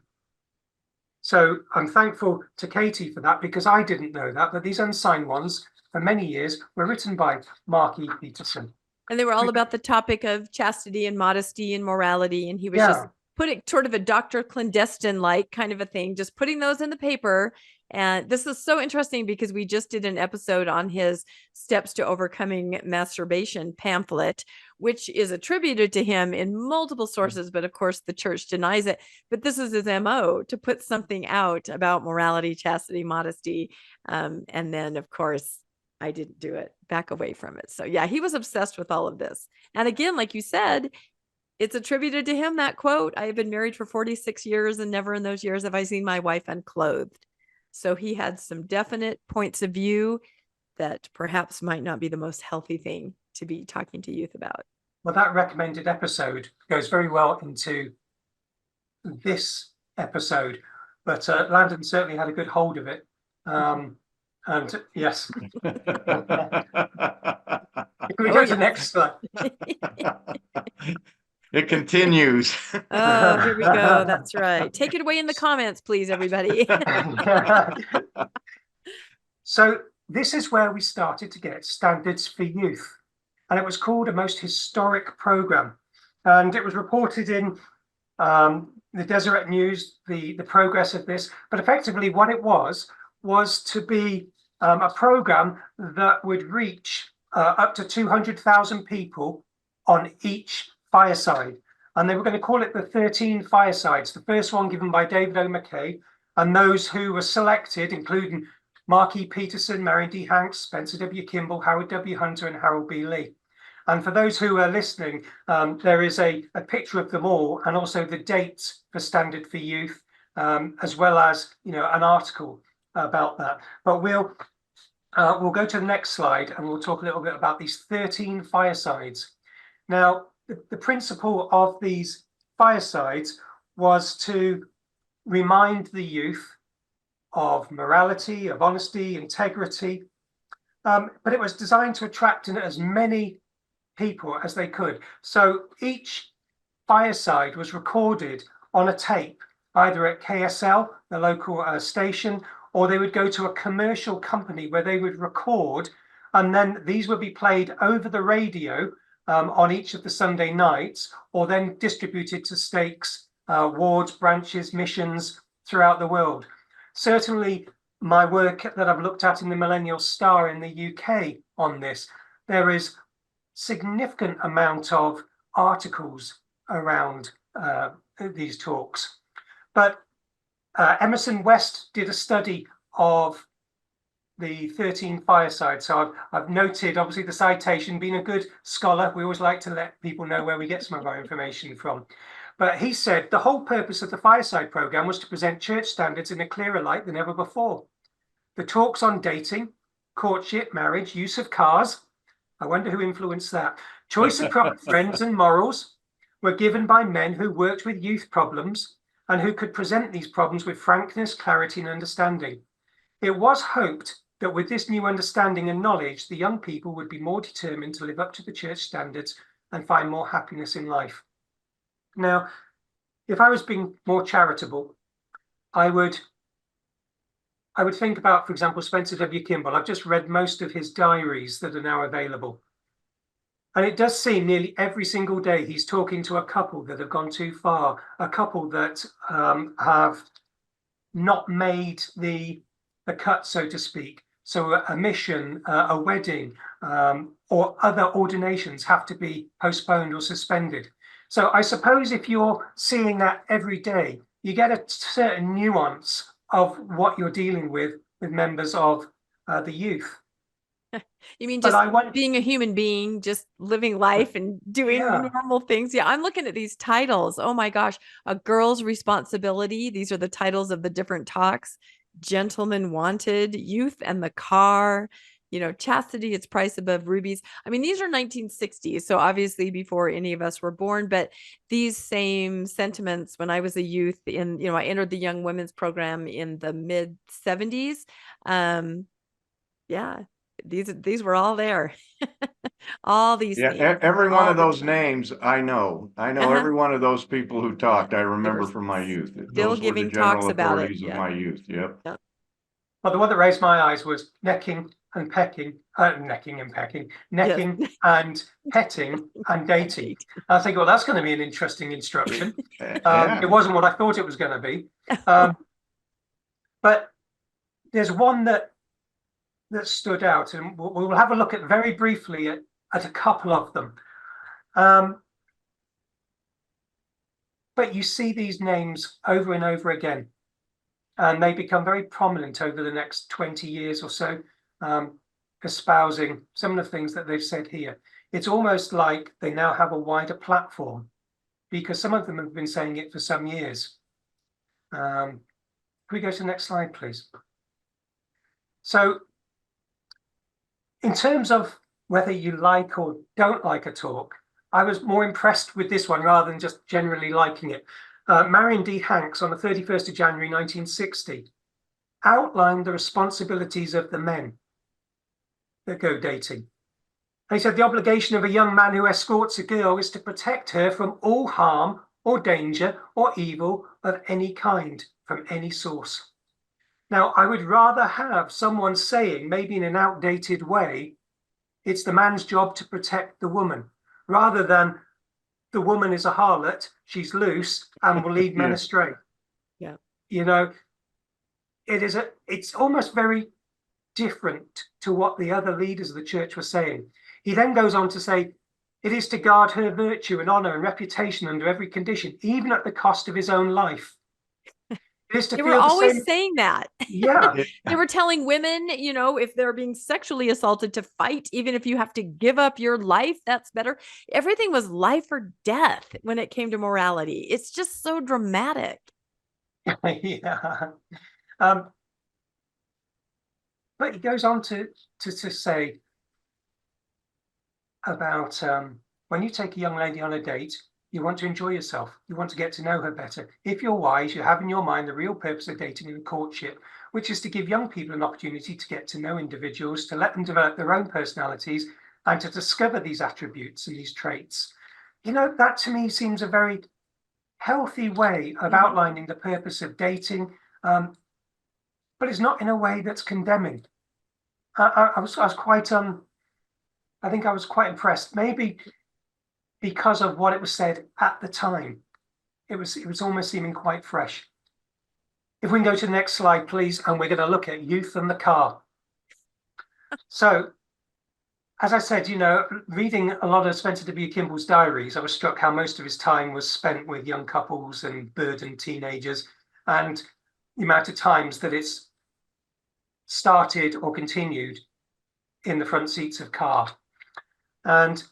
So I'm thankful to Katie for that, because I didn't know that, but these unsigned ones for many years were written by Marky Peterson. And they were all about the topic of chastity and modesty and morality. And he was just putting sort of a Dr. Clandestine-like kind of a thing, just putting those in the paper. And this is so interesting because we just did an episode on his Steps to Overcoming Masturbation pamphlet, which is attributed to him in multiple sources, but of course the church denies it. But this is his MO, to put something out about morality, chastity, modesty. And then, of course, I didn't do it, back away from it. So yeah, he was obsessed with all of this. And again, like you said, it's attributed to him, that quote: I have been married for 46 years and never in those years have I seen my wife unclothed. So he had some definite points of view that perhaps might not be the most healthy thing to be talking to youth about. Well, that recommended episode goes very well into this episode, but Landon certainly had a good hold of it. And yes. Can we go to the next slide? continues. Oh, here we go. That's right. Take it away in the comments, please, everybody. So this is where we started to get standards for youth. And it was called a most historic program. And it was reported in the Deseret News, the progress of this. But effectively what it was to be a program that would reach up to 200,000 people on each fireside. And they were going to call it the 13 firesides. The first one given by David O. McKay, and those who were selected, including Mark E. Peterson, Maran D Hanks, Spencer W. Kimball, Howard W. Hunter, and Harold B. Lee. And for those who are listening, there is a picture of them all, and also the dates for Standard for Youth, as well as an article about that. But we'll go to the next slide, and we'll talk a little bit about these 13 firesides. Now, the principle of these firesides was to remind the youth of morality, of honesty, integrity, but it was designed to attract in as many people as they could. So each fireside was recorded on a tape, either at KSL, the local station, or they would go to a commercial company where they would record, and then these would be played over the radio on each of the Sunday nights, or then distributed to stakes, wards, branches, missions throughout the world. Certainly, my work that I've looked at in the Millennial Star in the UK on this, there is significant amount of articles around these talks. But Emerson West did a study of the 13 firesides. So I've noted, obviously, the citation. Being a good scholar, we always like to let people know where we get some of our information from. But he said the whole purpose of the Fireside program was to present church standards in a clearer light than ever before. The talks on dating, courtship, marriage, use of cars, I wonder who influenced that, choice of friends and morals were given by men who worked with youth problems and who could present these problems with frankness, clarity, and understanding. It was hoped that with this new understanding and knowledge, the young people would be more determined to live up to the church standards and find more happiness in life. Now, if I was being more charitable, I would think about, for example, Spencer W. Kimball. I've just read most of his diaries that are now available. And it does seem nearly every single day he's talking to a couple that have gone too far, a couple that have not made the cut, so to speak. So a mission, a wedding, or other ordinations have to be postponed or suspended. So I suppose if you're seeing that every day, you get a certain nuance of what you're dealing with members of the youth. You mean just being a human being, just living life and doing normal things? Yeah, I'm looking at these titles. Oh my gosh. A Girl's Responsibility. These are the titles of the different talks. Gentlemen Wanted, Youth and the Car, Chastity, Its Price Above Rubies. I mean, these are 1960s, so obviously before any of us were born, but these same sentiments when I was a youth I entered the Young Women's Program in the mid 70s. These were all there. All these things. Every one of those names I know every one of those people who talked. I remember from my youth. Still giving talks about it. Of my youth. Yep. Well, the one that raised my eyes was necking and pecking, necking and petting and dating. I think, well, that's going to be an interesting instruction. It wasn't what I thought it was going to be. But there's one that stood out, and we'll have a look at very briefly at a couple of them. But you see these names over and over again, and they become very prominent over the next 20 years or so, espousing some of the things that they've said here. It's almost like they now have a wider platform, because some of them have been saying it for some years. Can we go to the next slide, please? So in terms of whether you like or don't like a talk, I was more impressed with this one rather than just generally liking it. Maran D Hanks on the 31st of January 1960 outlined the responsibilities of the men that go dating. And he said the obligation of a young man who escorts a girl is to protect her from all harm or danger or evil of any kind from any source. Now, I would rather have someone saying, maybe in an outdated way, it's the man's job to protect the woman, rather than the woman is a harlot, she's loose and will lead men astray. Yeah. You know, it's almost very different to what the other leaders of the church were saying. He then goes on to say, it is to guard her virtue and honor and reputation under every condition, even at the cost of his own life. It is to They feel were the always same... saying that. Yeah. They were telling women, you know, if they're being sexually assaulted, to fight, even if you have to give up your life, that's better. Everything was life or death when it came to morality. It's just so dramatic. Yeah. But he goes on to say about when you take a young lady on a date, you want to enjoy yourself. You want to get to know her better. If you're wise, you have in your mind the real purpose of dating and courtship, which is to give young people an opportunity to get to know individuals, to let them develop their own personalities, and to discover these attributes and these traits. You know, that to me seems a very healthy way of outlining the purpose of dating, but it's not in a way that's condemning. I was quite I think I was quite impressed, maybe because of what it was said at the time. It was almost seeming quite fresh. If we can go to the next slide, please, and we're going to look at youth and the car. So, as I said, you know, reading a lot of Spencer W. Kimball's diaries, I was struck how most of his time was spent with young couples and burdened teenagers, and the amount of times that it's started or continued in the front seats of car. And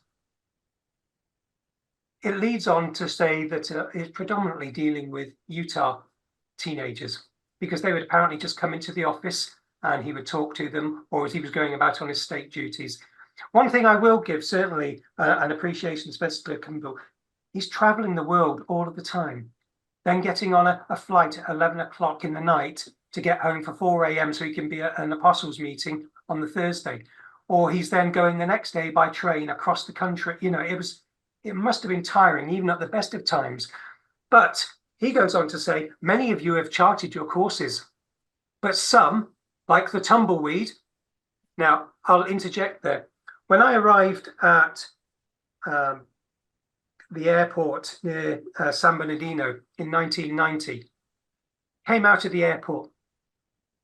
it leads on to say that it's predominantly dealing with Utah teenagers, because they would apparently just come into the office and he would talk to them, or as he was going about on his state duties. One thing I will give certainly an appreciation to Spencer Kimball, he's traveling the world all of the time, then getting on a flight at 11 o'clock in the night to get home for 4 a.m. so he can be at an apostles meeting on the Thursday. Or he's then going the next day by train across the country. You know, it must have been tiring, even at the best of times. But he goes on to say, many of you have charted your courses, but some, like the tumbleweed. Now, I'll interject there. When I arrived at the airport near San Bernardino in 1990, came out of the airport,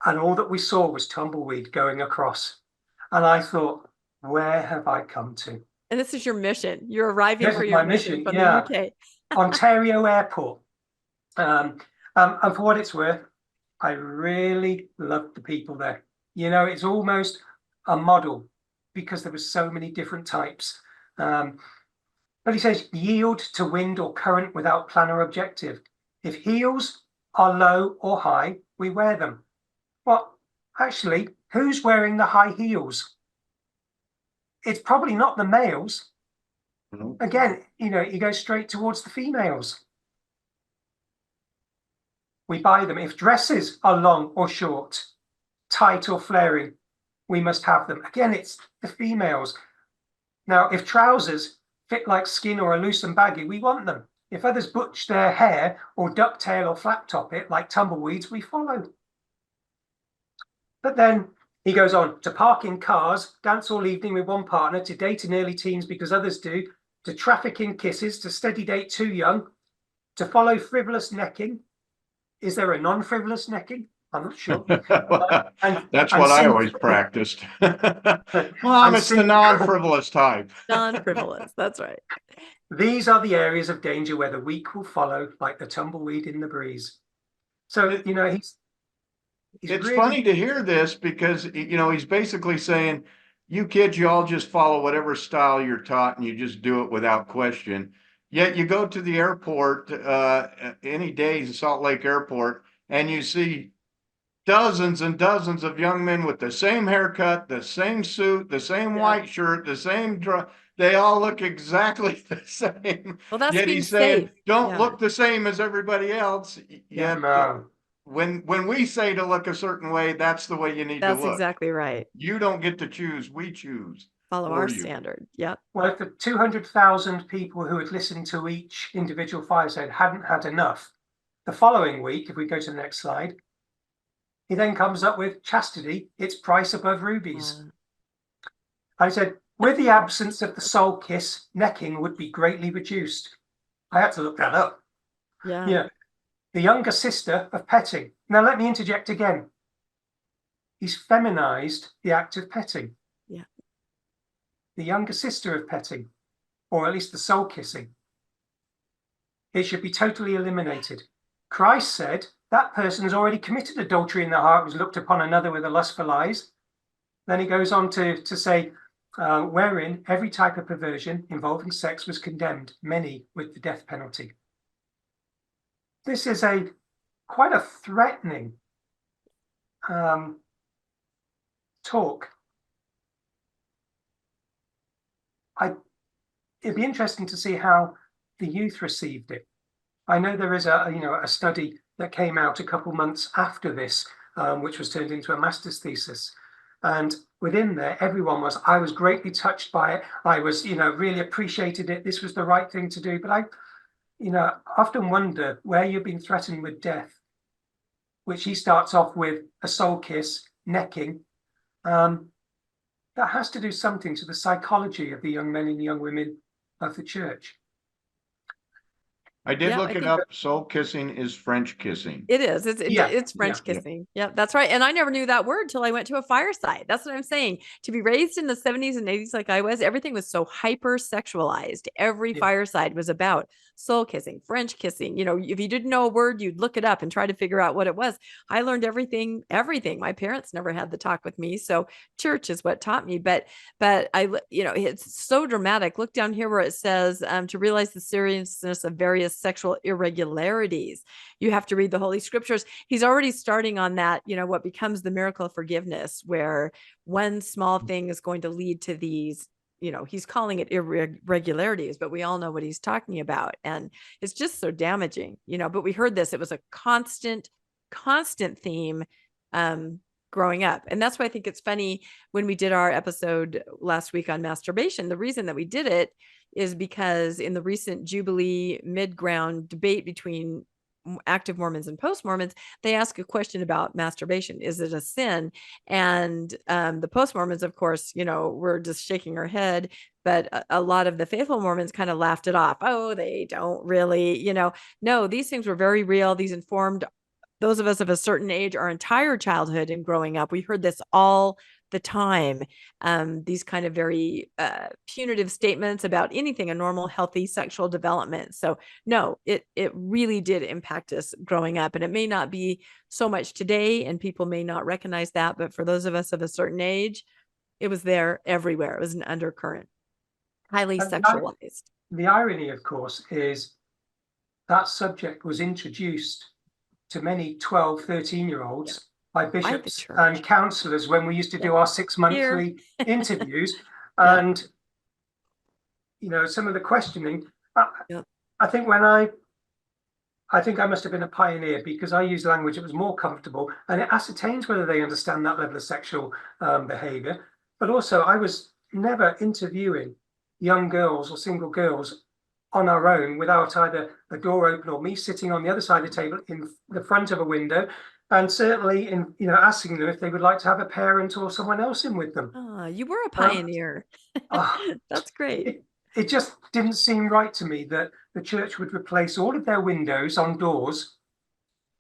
and all that we saw was tumbleweed going across. And I thought, where have I come to? And this is your mission. You're arriving This for is your my mission from yeah. the UK. Ontario Airport. And for what it's worth, I really loved the people there. You know, it's almost a model because there were so many different types. But he says, yield to wind or current without plan or objective. If heels are low or high, we wear them. Well, actually, who's wearing the high heels? It's probably not the males. Mm-hmm. Again, you know, he goes straight towards the females. We buy them. If dresses are long or short, tight or flaring, we must have them. Again, it's the females. Now, if trousers fit like skin or are loose and baggy, we want them. If others butch their hair or ducktail or flat top it like tumbleweeds, we follow. But then he goes on to park in cars, dance all evening with one partner, to date in early teens because others do, to traffic in kisses, to steady date too young, to follow frivolous necking. Is there a non-frivolous necking? I'm not sure. That's what I always practiced. Mom, it's the non-frivolous type. Non-frivolous, that's right. These are the areas of danger where the weak will follow like the tumbleweed in the breeze. So, you know, it's really funny to hear this because, you know, he's basically saying, you kids, you all just follow whatever style you're taught and you just do it without question. Yet you go to the airport any day, Salt Lake Airport, and you see dozens and dozens of young men with the same haircut, the same suit, the same white shirt, the same they all look exactly the same. Well, that's yet being he's saying, safe. don't look the same as everybody else. Yet no. When we say to look a certain way, that's the way you need to look. That's exactly right. You don't get to choose, we choose. Follow for our you. standard. Yep. Well, if the 200,000 people who had listened to each individual fireside hadn't had enough, the following week, if we go to the next slide, he then comes up with chastity, its price above rubies. I said, with the absence of the soul kiss, necking would be greatly reduced. I had to look that up. Yeah. Yeah. The younger sister of petting. Now, let me interject again. He's feminized the act of petting. Yeah. The younger sister of petting, or at least the soul kissing. It should be totally eliminated. Christ said that person has already committed adultery in their heart, who's looked upon another with a lustful eyes. Then he goes on to say, wherein every type of perversion involving sex was condemned, many with the death penalty. This is quite a threatening talk. It'd be interesting to see how the youth received it. I know there is a study that came out a couple months after this, which was turned into a master's thesis. And within there, I was greatly touched by it. I was, really appreciated it. This was the right thing to do. But I often wonder where you've been threatened with death, which he starts off with a soul kiss, necking. That has to do something to the psychology of the young men and young women of the church. I did look it up. Soul kissing is French kissing. It is. It's French kissing. Yeah, that's right. And I never knew that word till I went to a fireside. That's what I'm saying. To be raised in the 70s and 80s like I was, everything was so hyper sexualized. Every fireside was about soul kissing, French kissing. If you didn't know a word, you'd look it up and try to figure out what it was. I learned everything. My parents never had the talk with me. So church is what taught me. But it's so dramatic. Look down here where it says to realize the seriousness of various sexual irregularities, you have to read the Holy Scriptures. He's already starting on that, what becomes the miracle of forgiveness, where one small thing is going to lead to these, he's calling it irregularities, but we all know what he's talking about. And it's just so damaging, but we heard this, it was a constant theme growing up. And that's why I think it's funny when we did our episode last week on masturbation, the reason that we did it is because in the recent Jubilee mid-ground debate between active Mormons and post-Mormons, they ask a question about masturbation. Is it a sin? And the post-Mormons, of course, were just shaking our head, but a lot of the faithful Mormons kind of laughed it off. Oh, they don't really, no, these things were very real. These informed those of us of a certain age, our entire childhood and growing up. We heard this all the time, these kind of very punitive statements about anything, a normal, healthy sexual development. So no, it really did impact us growing up. And it may not be so much today, and people may not recognize that, but for those of us of a certain age, it was there everywhere. It was an undercurrent, highly sexualized. The irony, of course, is that subject was introduced to many 12, 13-year-olds by bishops and counselors when we used to do our 6-monthly interviews. And, some of the questioning, I think I must have been a pioneer because I used language that was more comfortable, and it ascertains whether they understand that level of sexual behavior. But also, I was never interviewing young girls or single girls on our own without either a door open or me sitting on the other side of the table in the front of a window, and certainly in asking them if they would like to have a parent or someone else in with them. Oh, you were a pioneer. That's great. It just didn't seem right to me that the church would replace all of their windows on doors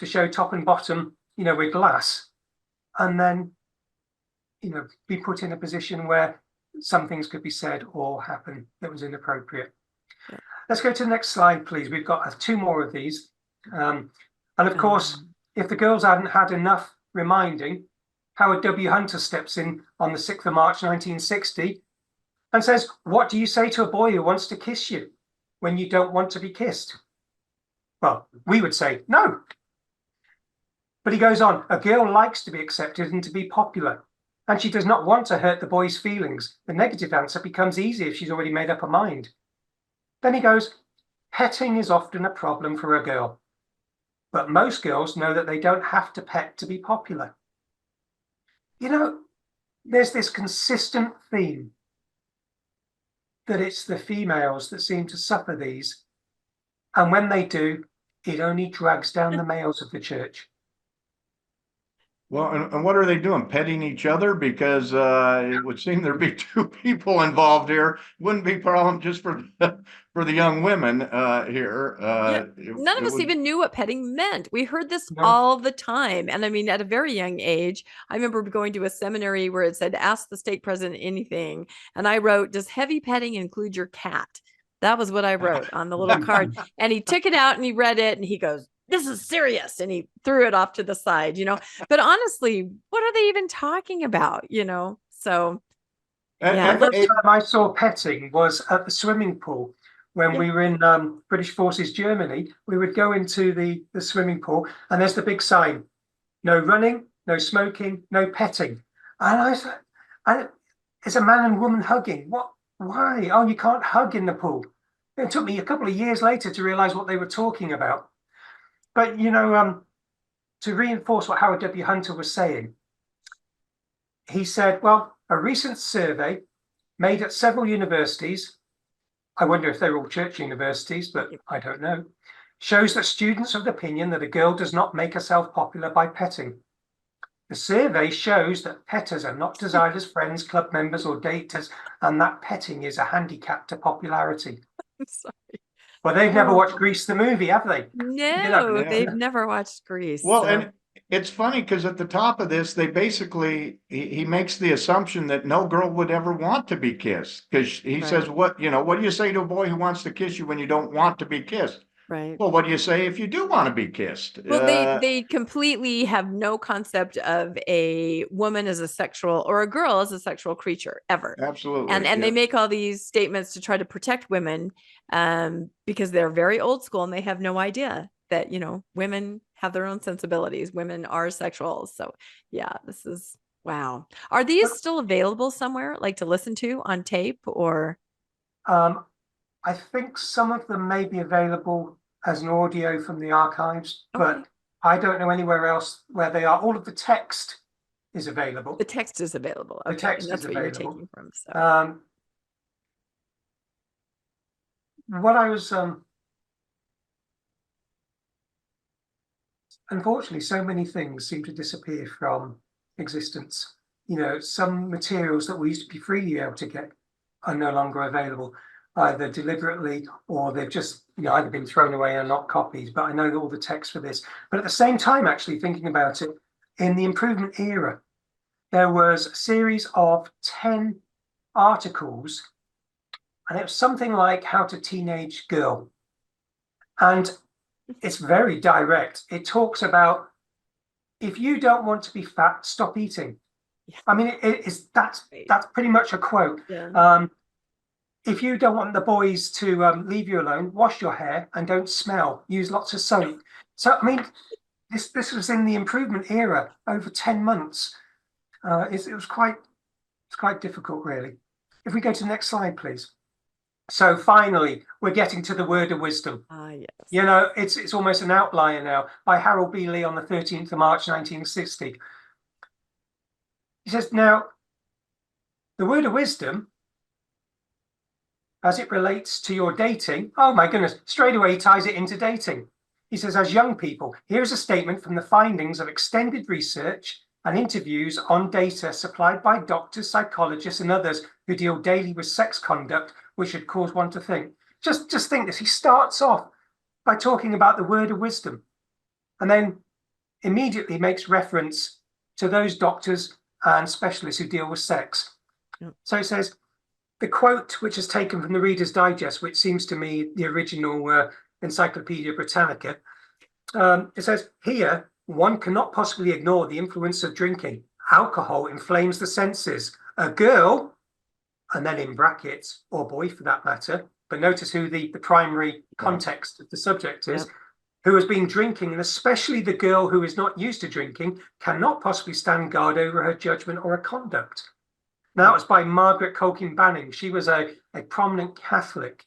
to show top and bottom, with glass, and then be put in a position where some things could be said or happen that was inappropriate. Yeah. Let's go to the next slide, please. We've got 2 more of these. And of course, if the girls hadn't had enough reminding, Howard W. Hunter steps in on the 6th of March, 1960, and says, "What do you say to a boy who wants to kiss you when you don't want to be kissed?" Well, we would say no. But he goes on, "A girl likes to be accepted and to be popular, and she does not want to hurt the boy's feelings. The negative answer becomes easy if she's already made up her mind." Then he goes, "Petting is often a problem for a girl, but most girls know that they don't have to pet to be popular." There's this consistent theme that it's the females that seem to suffer these. And when they do, it only drags down the males of the church. Well, and what are they doing? Petting each other? Because it would seem there'd be two people involved here. Wouldn't be a problem just for the young women here. None of us even knew what petting meant. We heard this No. all the time. And I mean, at a very young age, I remember going to a seminary where it said, ask the stake president anything. And I wrote, does heavy petting include your cat? That was what I wrote on the little card. And he took it out and he read it and he goes, this is serious. And he threw it off to the side, but honestly, what are they even talking about? So The first time I saw petting was at the swimming pool when we were in British Forces Germany. We would go into the swimming pool and there's the big sign, no running, no smoking, no petting. And I said, it's a man and woman hugging. What? Why? Oh, you can't hug in the pool. It took me a couple of years later to realize what they were talking about. But, to reinforce what Howard W. Hunter was saying, he said, well, a recent survey made at several universities, I wonder if they're all church universities, but I don't know, shows that students of the opinion that a girl does not make herself popular by petting. The survey shows that petters are not desired as friends, club members, or daters, and that petting is a handicap to popularity. I'm sorry. Well, they've never watched Grease the movie, have they? No, they've never watched Grease. Well, and it's funny because at the top of this, they basically, he makes the assumption that no girl would ever want to be kissed. Because he says, what do you say to a boy who wants to kiss you when you don't want to be kissed? Right. Well, what do you say if you do want to be kissed? Well, they completely have no concept of a woman as a sexual or a girl as a sexual creature ever. Absolutely. And they make all these statements to try to protect women because they're very old school and they have no idea that, women have their own sensibilities. Women are sexual. So yeah, this is wow. Are these still available somewhere like to listen to on tape or? I think some of them may be available as an audio from the archives, but I don't know anywhere else where they are. All of the text is available. The text is available. The text that's is what available. You're taking from. So. What I was, unfortunately, so many things seem to disappear from existence. Some materials that we used to be freely able to get are no longer available, either deliberately or they've just either been thrown away and not copies. But I know that all the text for this. But at the same time, actually thinking about it, in the improvement era, there was a series of 10 articles, and it was something like How to Teenage Girl. And it's very direct. It talks about if you don't want to be fat, stop eating. Yeah. I mean, that's pretty much a quote. Yeah. If you don't want the boys to leave you alone, wash your hair and don't smell. Use lots of soap. So, I mean, this was in the improvement era over 10 months. It was quite difficult, really. If we go to the next slide, please. So finally, we're getting to the word of wisdom. Yes. It's almost an outlier now by Harold B. Lee on the 13th of March, 1960. He says, now, the word of wisdom, as it relates to your dating, oh my goodness, straight away he ties it into dating. He says, as young people, here is a statement from the findings of extended research and interviews on data supplied by doctors, psychologists, and others who deal daily with sex conduct, which should cause one to think. Just think this. He starts off by talking about the word of wisdom and then immediately makes reference to those doctors and specialists who deal with sex. Yep. So he says, the quote, which is taken from the Reader's Digest, which seems to me the original Encyclopedia Britannica, it says, here, one cannot possibly ignore the influence of drinking. Alcohol inflames the senses. A girl, and then in brackets, or boy for that matter, but notice who the primary context of the subject is, who has been drinking, and especially the girl who is not used to drinking, cannot possibly stand guard over her judgment or her conduct. Now, that was by Margaret Colkin Banning. She was a prominent Catholic,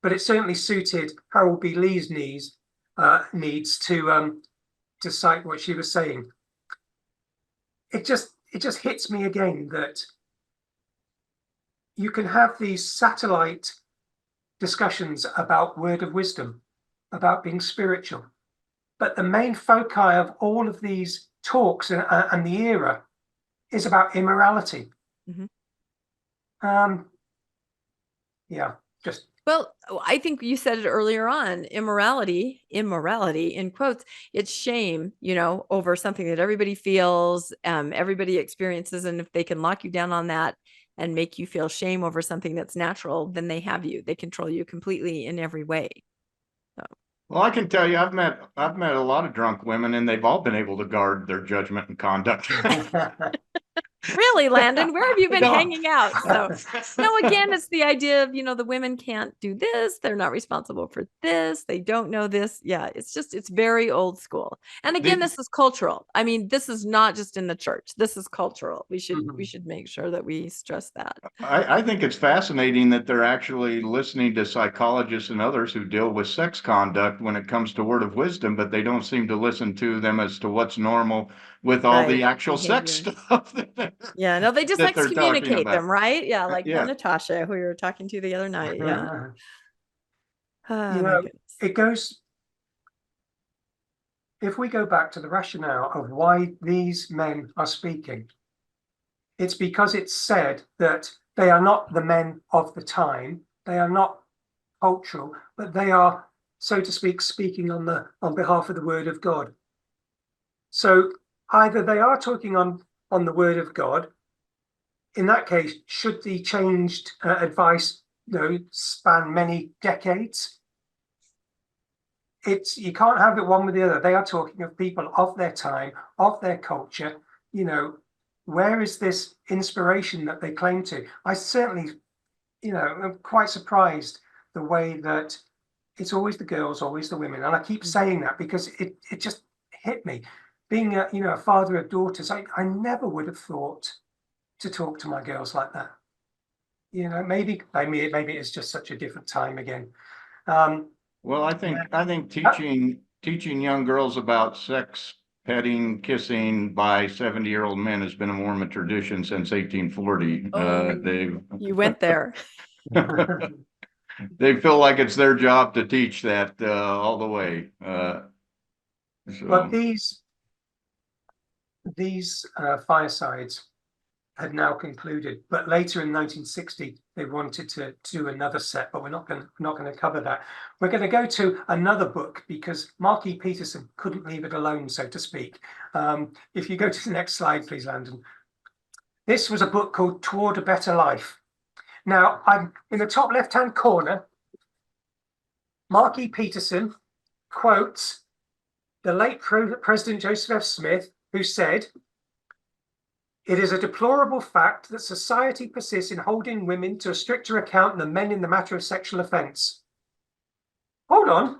but it certainly suited Harold B. Lee's needs to cite what she was saying. It just hits me again that you can have these satellite discussions about word of wisdom, about being spiritual. But the main foci of all of these talks and the era is about immorality. Mhm. Yeah, just. Well, I think you said it earlier on, immorality in quotes, it's shame, over something that everybody feels, everybody experiences. And if they can lock you down on that and make you feel shame over something that's natural, then they have you. They control you completely in every way. So. Well, I can tell you, I've met a lot of drunk women, and they've all been able to guard their judgment and conduct. Really, Landon, where have you been No. hanging out? So, no, again, it's the idea of, the women can't do this. They're not responsible for this. They don't know this. Yeah, it's very old school. And again, this is cultural. I mean, this is not just in the church. This is cultural. We should make sure that we stress that. I think it's fascinating that they're actually listening to psychologists and others who deal with sex conduct when it comes to word of wisdom, but they don't seem to listen to them as to what's normal with all the actual sex stuff. Yeah, no, they just excommunicate them, right? Yeah, like Natasha, who we were talking to the other night. Yeah. It goes, if we go back to the rationale of why these men are speaking, it's because it's said that they are not the men of the time, they are not cultural, but they are, so to speak, speaking on behalf of the word of God. So either they are talking on the word of God. In that case, should the changed advice span many decades? You can't have it one with the other. They are talking of people of their time, of their culture. Where is this inspiration that they claim to? I certainly, am quite surprised the way that it's always the girls, always the women. And I keep saying that because it just hit me. Being a father of daughters, I never would have thought to talk to my girls like that. Maybe it's just such a different time again. Well, I think teaching young girls about sex, petting, kissing by 70-year-old men has been a Mormon tradition since 1840. You went there. They feel like it's their job to teach that all the way. But these firesides had now concluded, but later in 1960 they wanted to do another set, but we're not going to cover that. We're going to go to another book because Mark E. Peterson couldn't leave it alone, so to speak. If you go to the next slide, please, Landon. This was a book called Toward a Better Life. Now, I'm in the top left-hand corner. Mark E. Peterson quotes the late President Joseph F. Smith, who said, "It is a deplorable fact that society persists in holding women to a stricter account than men in the matter of sexual offence." Hold on.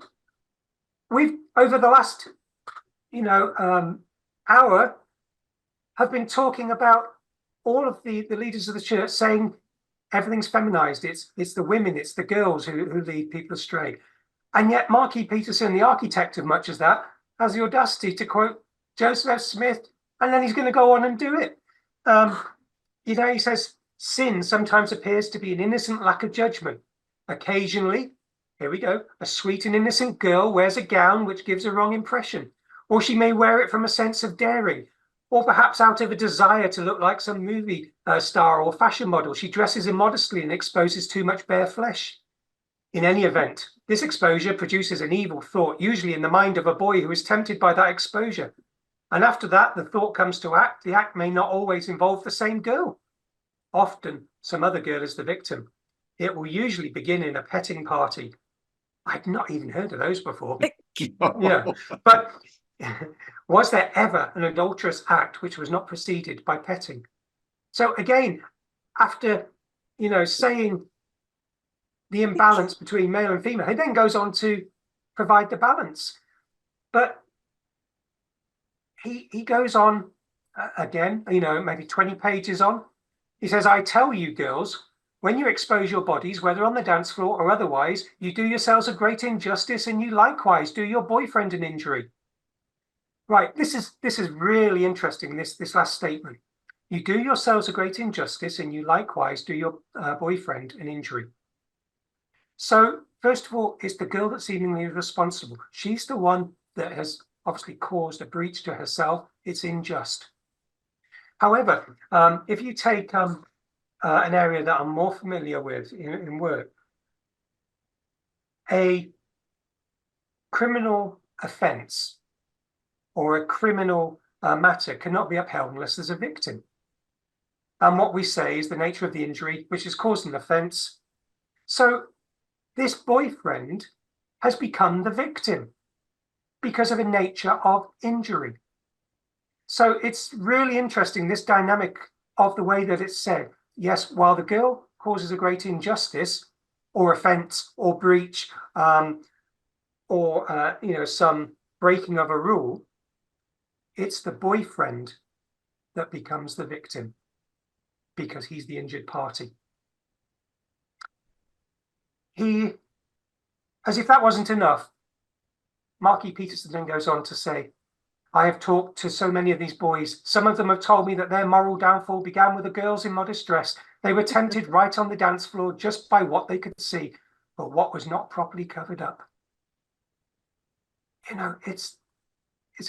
We've, over the last, hour, have been talking about all of the leaders of the church saying everything's feminized. It's the women, it's the girls who lead people astray. And yet Mark E. Peterson, the architect of much of that, has the audacity to quote Joseph F. Smith, and then he's going to go on and do it. He says, "Sin sometimes appears to be an innocent lack of judgment. Occasionally, here we go, a sweet and innocent girl wears a gown which gives a wrong impression, or she may wear it from a sense of daring, or perhaps out of a desire to look like some movie star or fashion model. She dresses immodestly and exposes too much bare flesh. In any event, this exposure produces an evil thought, usually in the mind of a boy who is tempted by that exposure. And after that, the thought comes to act. The act may not always involve the same girl. Often, some other girl is the victim. It will usually begin in a petting party." I'd not even heard of those before. Yeah, but was there ever an adulterous act which was not preceded by petting? So again, after, saying the imbalance between male and female, he then goes on to provide the balance. But he goes on again, maybe 20 pages on. He says, "I tell you, girls, when you expose your bodies, whether on the dance floor or otherwise, you do yourselves a great injustice, and you likewise do your boyfriend an injury." Right, this is really interesting, this last statement. You do yourselves a great injustice, and you likewise do your boyfriend an injury. So, first of all, it's the girl that's seemingly responsible. She's the one that has obviously caused a breach to herself. It's unjust. However, if you take an area that I'm more familiar with in work, a criminal offence or a criminal matter cannot be upheld unless there's a victim. And what we say is the nature of the injury, which has caused an offence. So this boyfriend has become the victim because of a nature of injury. So it's really interesting, this dynamic of the way that it's said. Yes, while the girl causes a great injustice or offence or breach or some breaking of a rule, it's the boyfriend that becomes the victim because he's the injured party. As if that wasn't enough, Mark E. Peterson then goes on to say, I have talked to so many of these boys. Some of them have told me that their moral downfall began with the girls in modest dress. They were tempted right on the dance floor just by what they could see, but what was not properly covered up. It's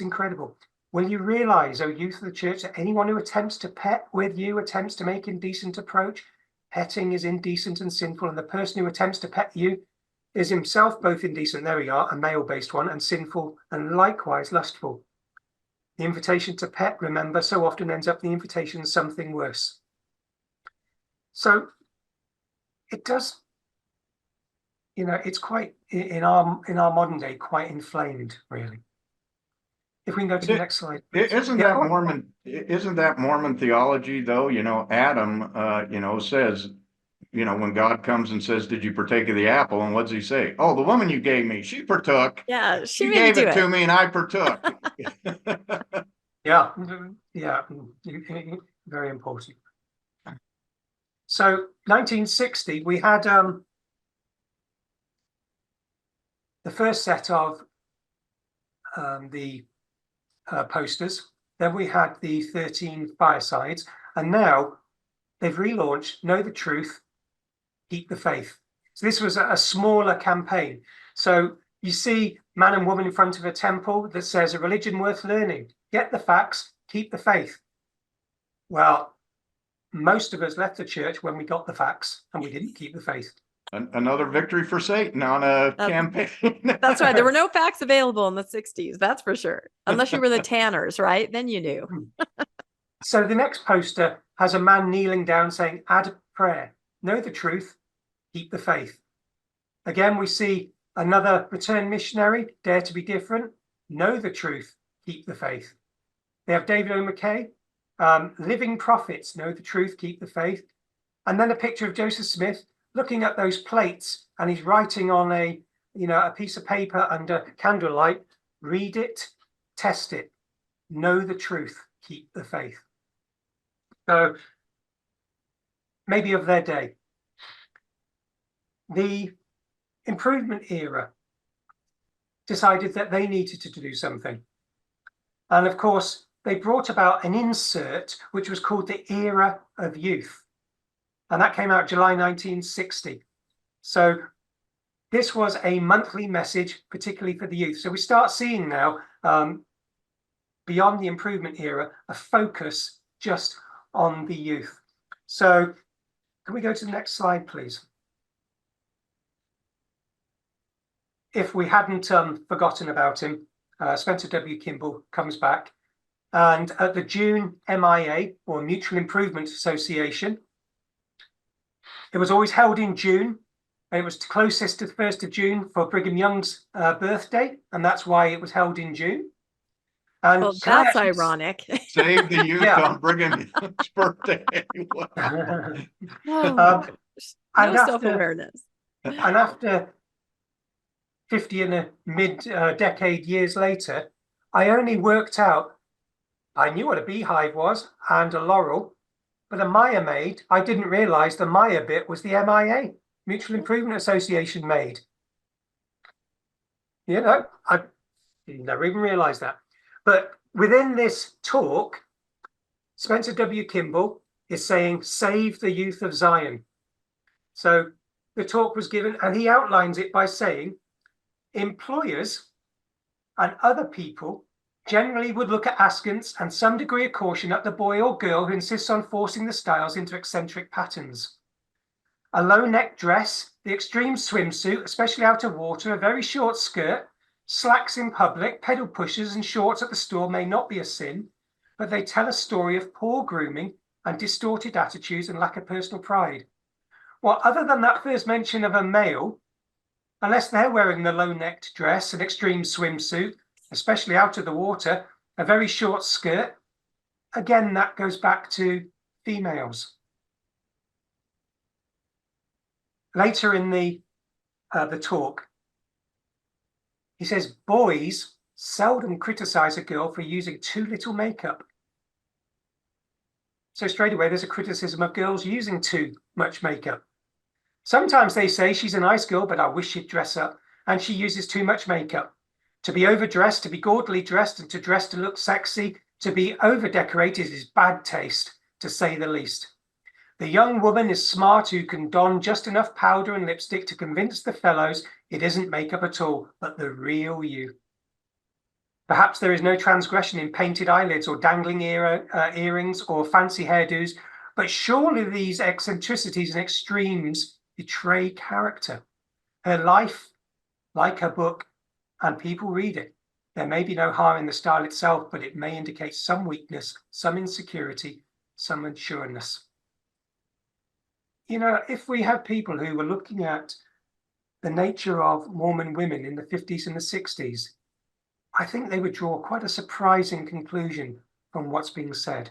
incredible. Will you realize, O youth of the church, that anyone who attempts to pet with you attempts to make indecent approach? Petting is indecent and sinful, and the person who attempts to pet you is himself both indecent, there we are, a male-based one, and sinful, and likewise lustful. The invitation to pet, remember, so often ends up the invitation something worse. So it does, it's quite, in our modern day, quite inflamed, really. If we can go to the next slide. Please. Isn't that Mormon theology though? Adam, says, when God comes and says, did you partake of the apple? And what does he say? Oh, the woman you gave me, she partook. Yeah, she gave it to me and I partook. Yeah, very important. So 1960, we had the first set of the posters. Then we had the 13 firesides, and now they've relaunched Know the Truth, Keep the Faith. So this was a smaller campaign. So you see man and woman in front of a temple that says a religion worth learning. Get the facts, keep the faith. Well, most of us left the church when we got the facts and we didn't keep the faith. Another victory for Satan on a campaign. That's right. There were no facts available in the 60s. That's for sure. Unless you were the Tanners, right? Then you knew. So the next poster has a man kneeling down saying, add prayer. Know the truth, keep the faith. Again, we see another returned missionary, dare to be different. Know the truth, keep the faith. They have David O. McKay, living prophets, know the truth, keep the faith. And then a picture of Joseph Smith looking at those plates, and he's writing on a piece of paper under candlelight, read it, test it, know the truth, keep the faith. So maybe of their day. The improvement era decided that they needed to do something. And of course, they brought about an insert which was called the Era of Youth. And that came out July 1960. So this was a monthly message, particularly for the youth. So we start seeing now, beyond the improvement era, a focus just on the youth. So can we go to the next slide, please? If we hadn't forgotten about him, Spencer W. Kimball comes back. And at the June MIA, or Mutual Improvement Association, it was always held in June, and it was closest to the 1st of June for Brigham Young's birthday, and that's why it was held in June. And well, that's ironic. Save the youth on Brigham Young's birthday. No self-awareness. And after 50 and a mid-decade years later, I only worked out, I knew what a beehive was and a laurel, but a Maya made, I didn't realize the Maya bit was the MIA, Mutual Improvement Association made. I never even realized that. But within this talk, Spencer W. Kimball is saying, save the youth of Zion. So the talk was given, and he outlines it by saying, employers and other people generally would look at askance and some degree of caution at the boy or girl who insists on forcing the styles into eccentric patterns. A low neck dress, the extreme swimsuit, especially out of water, a very short skirt, slacks in public, pedal pushers and shorts at the store may not be a sin, but they tell a story of poor grooming and distorted attitudes and lack of personal pride. Well, other than that first mention of a male, unless they're wearing the low-necked dress, an extreme swimsuit, especially out of the water, a very short skirt, again, that goes back to females. Later in the talk, he says, boys seldom criticize a girl for using too little makeup. So straight away, there's a criticism of girls using too much makeup. Sometimes they say she's a nice girl, but I wish she'd dress up, and she uses too much makeup. To be overdressed, to be gaudily dressed, and to dress to look sexy, to be over-decorated is bad taste, to say the least. The young woman is smart who can don just enough powder and lipstick to convince the fellows it isn't makeup at all, but the real you. Perhaps there is no transgression in painted eyelids or dangling earrings or fancy hairdos, but surely these eccentricities and extremes betray character. Her life, like her book, and people read it. There may be no harm in the style itself, but it may indicate some weakness, some insecurity, some unsureness. You know, if we have people who were looking at the nature of Mormon women in the 50s and the 60s, I think they would draw quite a surprising conclusion from what's being said.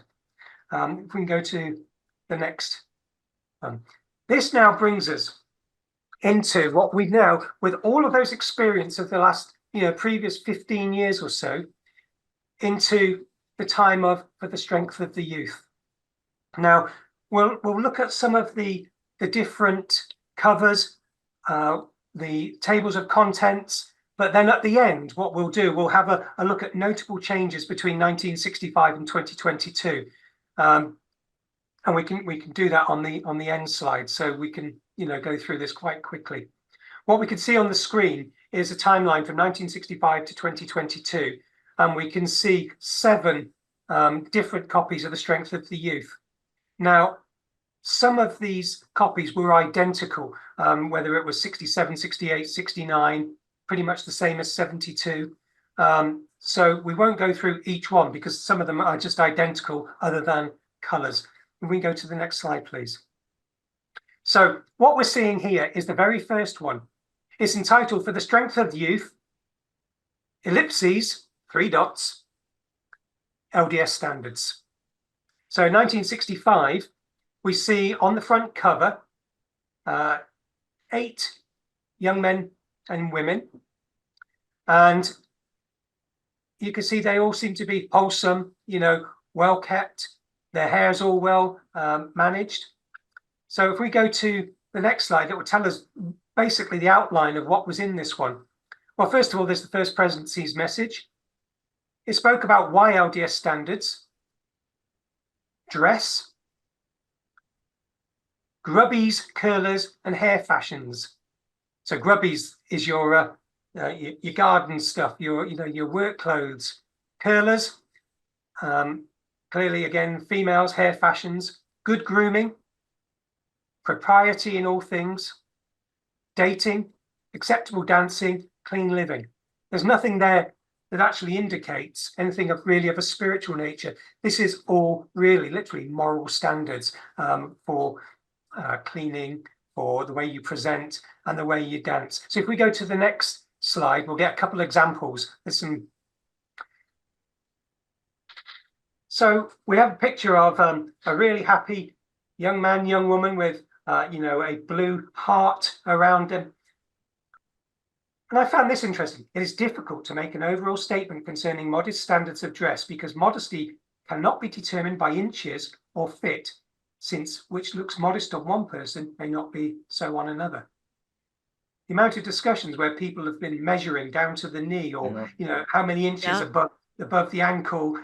If we can go to the next one. This now brings us into what we now, with all of those experience of the last, previous 15 years or so, into the time of For the Strength of the Youth. Now, we'll look at some of the different covers, the tables of contents, but then at the end, what we'll do, we'll have a look at notable changes between 1965 and 2022. And we can do that on the end slide, so we can go through this quite quickly. What we can see on the screen is a timeline from 1965 to 2022, and we can see 7 different copies of The Strength of the Youth. Now, some of these copies were identical, whether it was 67, 68, 69, pretty much the same as 72. So we won't go through each one because some of them are just identical other than colors. Can we go to the next slide, please? So what we're seeing here is the very first one. It's entitled For the Strength of the Youth, ellipses, 3 dots, LDS Standards. So in 1965, we see on the front cover 8 young men and women. And you can see they all seem to be wholesome, well kept. Their hair's all well managed. So if we go to the next slide, it will tell us basically the outline of what was in this one. Well, first of all, there's the First Presidency's message. It spoke about why LDS standards, dress, grubbies, curlers, and hair fashions. So grubbies is your garden stuff, your work clothes. Curlers, clearly again, females, hair fashions. Good grooming, propriety in all things, dating, acceptable dancing, clean living. There's nothing there that actually indicates anything of a spiritual nature. This is all really literally moral standards for cleaning, for the way you present and the way you dance. So if we go to the next slide, we'll get a couple of examples. So we have a picture of a really happy young man, young woman with a blue heart around him. And I found this interesting. It is difficult to make an overall statement concerning modest standards of dress because modesty cannot be determined by inches or fit, since which looks modest on one person may not be so on another. The amount of discussions where people have been measuring down to the knee or, how many inches above the ankle.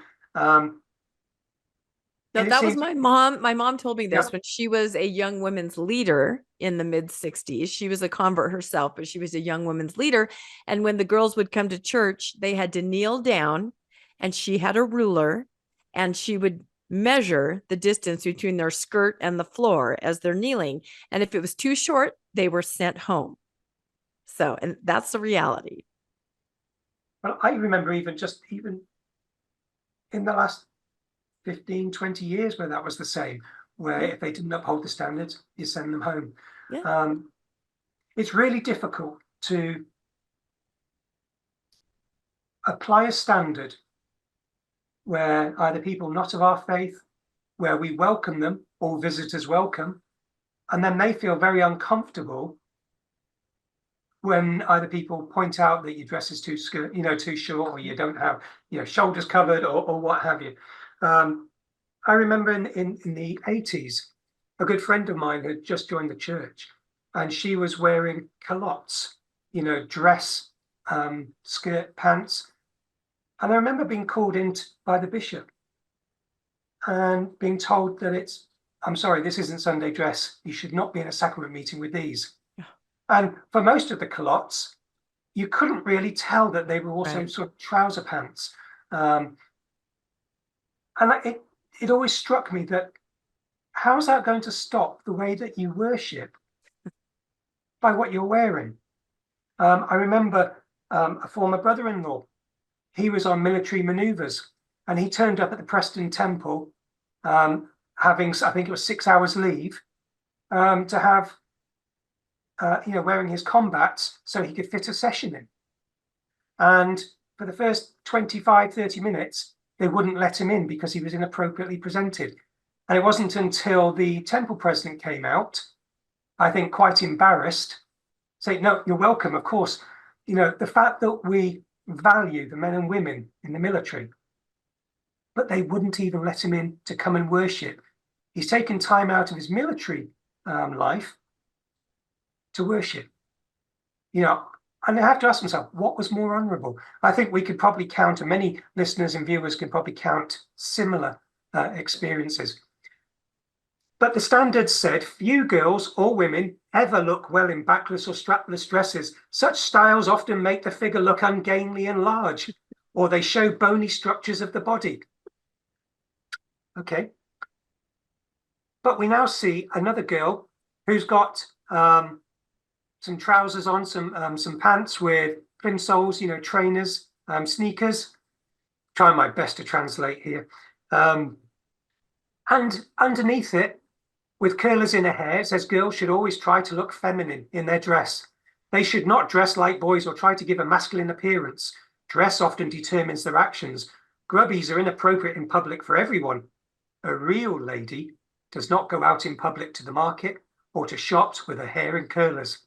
No, And it that was seems, my mom. My mom told me this yeah, when she was a young women's leader in the mid 60s. She was a convert herself, but she was a young women's leader. And when the girls would come to church, they had to kneel down, and she had a ruler, and she would measure the distance between their skirt and the floor as they're kneeling. And if it was too short, they were sent home. So, and that's the reality. well, I remember even in the last 15, 20 years where that was the same, where if they didn't uphold the standards, you send them home. Yeah. It's really difficult to apply a standard where either people not of our faith, where we welcome them, all visitors welcome, and then they feel very uncomfortable when either people point out that your dress is too short, or you don't have shoulders covered, or what have you. I remember in the 80s, a good friend of mine had just joined the church, and she was wearing culottes, dress, skirt, pants. And I remember being called in by the bishop and being told that I'm sorry, this isn't Sunday dress. You should not be in a sacrament meeting with these. And for most of the culottes, you couldn't really tell that they were also Right. sort of trouser pants. And it always struck me that how's that going to stop the way that you worship by what you're wearing? I remember a former brother-in-law. He was on military maneuvers, and he turned up at the Preston Temple, having, I think it was 6 hours leave, to have, wearing his combats so he could fit a session in. And for the first 25, 30 minutes, they wouldn't let him in because he was inappropriately presented. And it wasn't until the temple president came out, I think quite embarrassed, saying, no, you're welcome, of course. The fact that we value the men and women in the military, but they wouldn't even let him in to come and worship. He's taken time out of his military life to worship. And I have to ask myself, what was more honourable? I think we could probably count, and many listeners and viewers can probably count similar experiences. But the standards said, few girls or women ever look well in backless or strapless dresses. Such styles often make the figure look ungainly and large, or they show bony structures of the body. Okay. But we now see another girl who's got some trousers on, some pants with plimsolls, trainers, sneakers. Trying my best to translate here. And underneath it, with curlers in her hair, it says girls should always try to look feminine in their dress. They should not dress like boys or try to give a masculine appearance. Dress often determines their actions. Grubbies are inappropriate in public for everyone. A real lady does not go out in public to the market or to shops with her hair in curlers.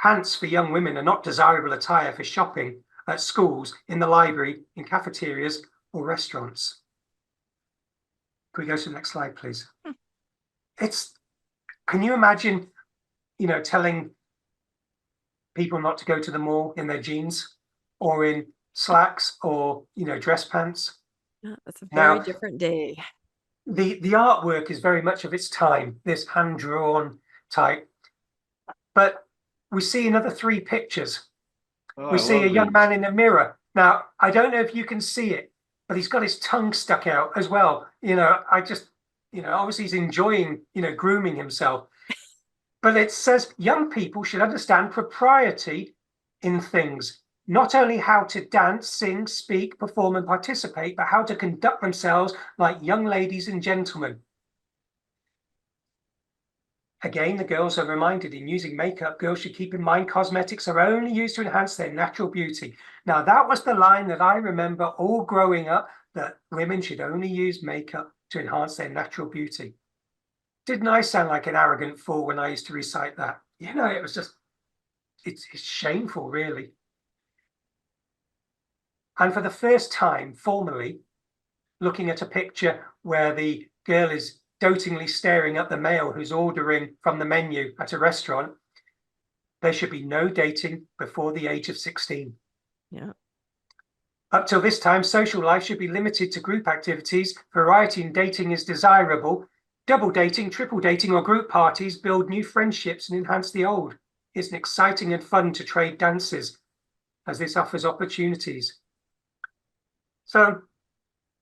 Pants for young women are not desirable attire for shopping at schools, in the library, in cafeterias or restaurants. Can we go to the next slide, please? Can you imagine, telling people not to go to the mall in their jeans or in slacks or, dress pants? Yeah, that's a very Now, different day. The artwork is very much of its time, this hand-drawn type. But we see another 3 pictures. We see a young man in a mirror. Now, I don't know if you can see it, but he's got his tongue stuck out as well. Obviously he's enjoying, grooming himself. But it says young people should understand propriety in things, not only how to dance, sing, speak, perform, and participate, but how to conduct themselves like young ladies and gentlemen. Again, the girls are reminded in using makeup, girls should keep in mind cosmetics are only used to enhance their natural beauty. Now, that was the line that I remember all growing up, that women should only use makeup to enhance their natural beauty. Didn't I sound like an arrogant fool when I used to recite that? It was just, it's shameful, really. And for the first time, formally, looking at a picture where the girl is dotingly staring at the male who's ordering from the menu at a restaurant, there should be no dating before the age of 16. Yeah. Up till this time, social life should be limited to group activities. Variety in dating is desirable. Double dating, triple dating, or group parties build new friendships and enhance the old. It's an exciting and fun to trade dances, as this offers opportunities. So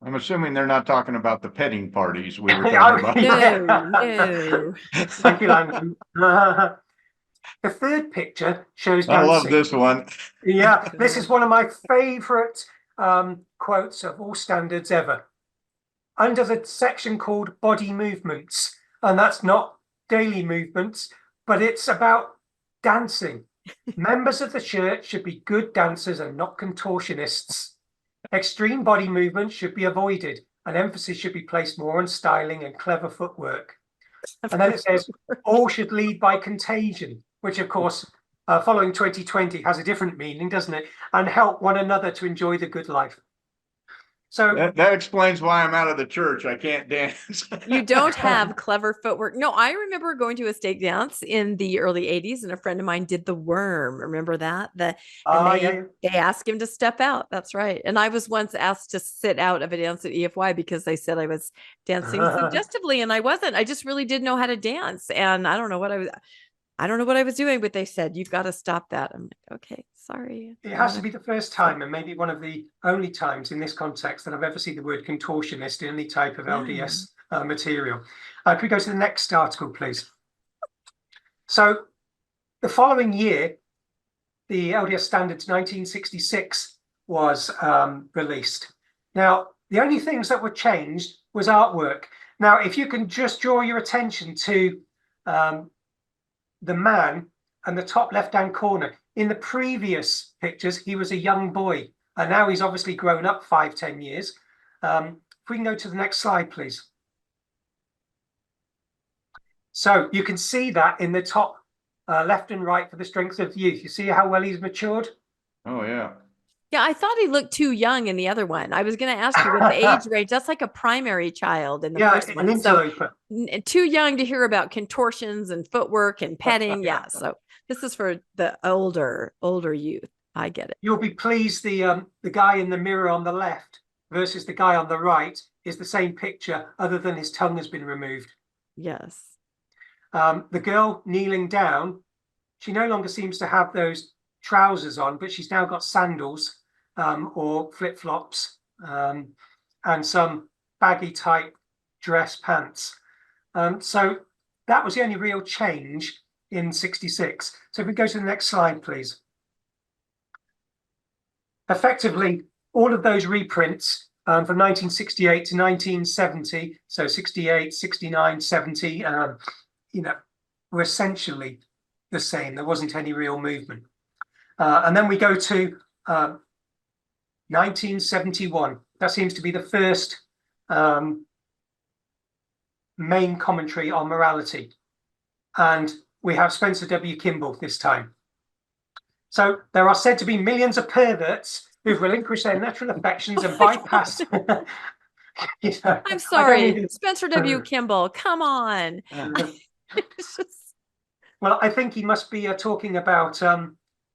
I'm assuming they're not talking about the petting parties we were talking about. No. Thank you, Landon. The third picture shows dancing. I love this one. Yeah, this is one of my favorite quotes of all standards ever. Under the section called body movements, and that's not daily movements, but it's about dancing. Members of the church should be good dancers and not contortionists. Extreme body movements should be avoided, and emphasis should be placed more on styling and clever footwork. And then it says, all should lead by contagion, which of course, following 2020 has a different meaning, doesn't it? And help one another to enjoy the good life. So that explains why I'm out of the church. I can't dance. You don't have clever footwork. No, I remember going to a stake dance in the early 80s, and a friend of mine did the worm. Remember that? They asked him to step out. That's right. And I was once asked to sit out of a dance at EFY because they said I was dancing suggestively, and I wasn't. I just really didn't know how to dance, and I don't know what I was doing, but they said, you've got to stop that. I'm like, okay, sorry. It has to be the first time, and maybe one of the only times in this context that I've ever seen the word contortionist in any type of LDS material. Could we go to the next article, please? So the following year, the LDS Standards 1966 was released. Now, the only things that were changed was artwork. Now, if you can just draw your attention to the man and the top left-hand corner. In the previous pictures, he was a young boy, and now he's obviously grown up 5-10 years. If we can go to the next slide, please. So you can see that in the top left and right for the strength of youth. You see how well he's matured? Oh, yeah. Yeah, I thought he looked too young in the other one. I was going to ask you what the age range. That's like a primary child in the first one. So too young to hear about contortions and footwork and petting. Yeah, so this is for the older youth. I get it. You'll be pleased the guy in the mirror on the left versus the guy on the right is the same picture, other than his tongue has been removed. Yes. The girl kneeling down, she no longer seems to have those trousers on, but she's now got sandals or flip-flops and some baggy type dress pants. So that was the only real change in 66. So if we go to the next slide, please. Effectively, all of those reprints from 1968 to 1970, so 68, 69, 70, were essentially the same. There wasn't any real movement. And then we go to 1971. That seems to be the first main commentary on morality. And we have Spencer W. Kimball this time. So there are said to be millions of perverts who've relinquished their natural affections and bypassed. I'm sorry, Spencer W. Kimball, come on. Well, I think he must be talking about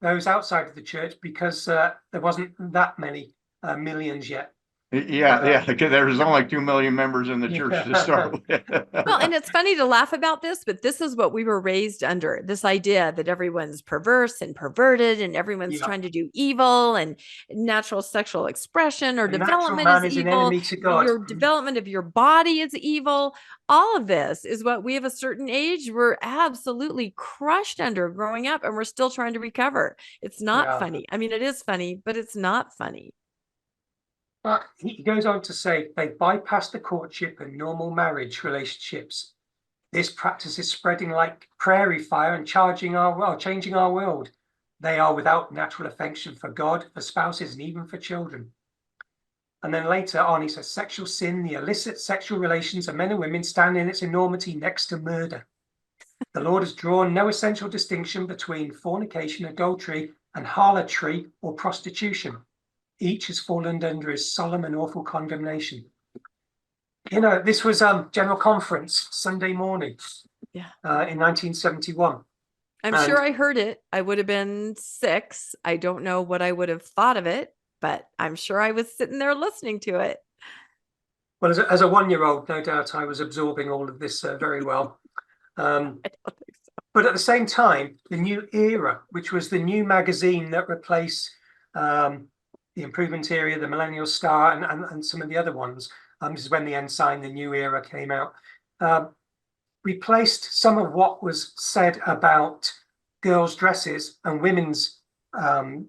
those outside of the church, because there wasn't that many millions yet. Yeah, because there's only 2 million members in the church to start with. Well, and it's funny to laugh about this, but this is what we were raised under, this idea that everyone's perverse and perverted and everyone's trying to do evil, and natural sexual expression or development is evil. Your development of your body is evil. All of this is what we, of a certain age, were absolutely crushed under growing up, and we're still trying to recover. It's not funny. I mean, it is funny, but it's not funny. But he goes on to say they bypass the courtship and normal marriage relationships. This practice is spreading like prairie fire and changing our world. They are without natural affection for God, for spouses, and even for children. And then later on, he says sexual sin, the illicit sexual relations of men and women, stand in its enormity next to murder. The Lord has drawn no essential distinction between fornication, adultery, and harlotry or prostitution. Each has fallen under his solemn and awful condemnation. This was General Conference Sunday morning in 1971. I'm sure I heard it. I would have been 6. I don't know what I would have thought of it. but I'm sure I was sitting there listening to it. Well, as a 1-year-old, no doubt I was absorbing all of this very well. I don't think so. But at the same time, the New Era, which was the new magazine that replaced the Improvement Era, the Millennial Star, and some of the other ones. This is when the Ensign, the New Era came out. Replaced some of what was said about girls' dresses and women's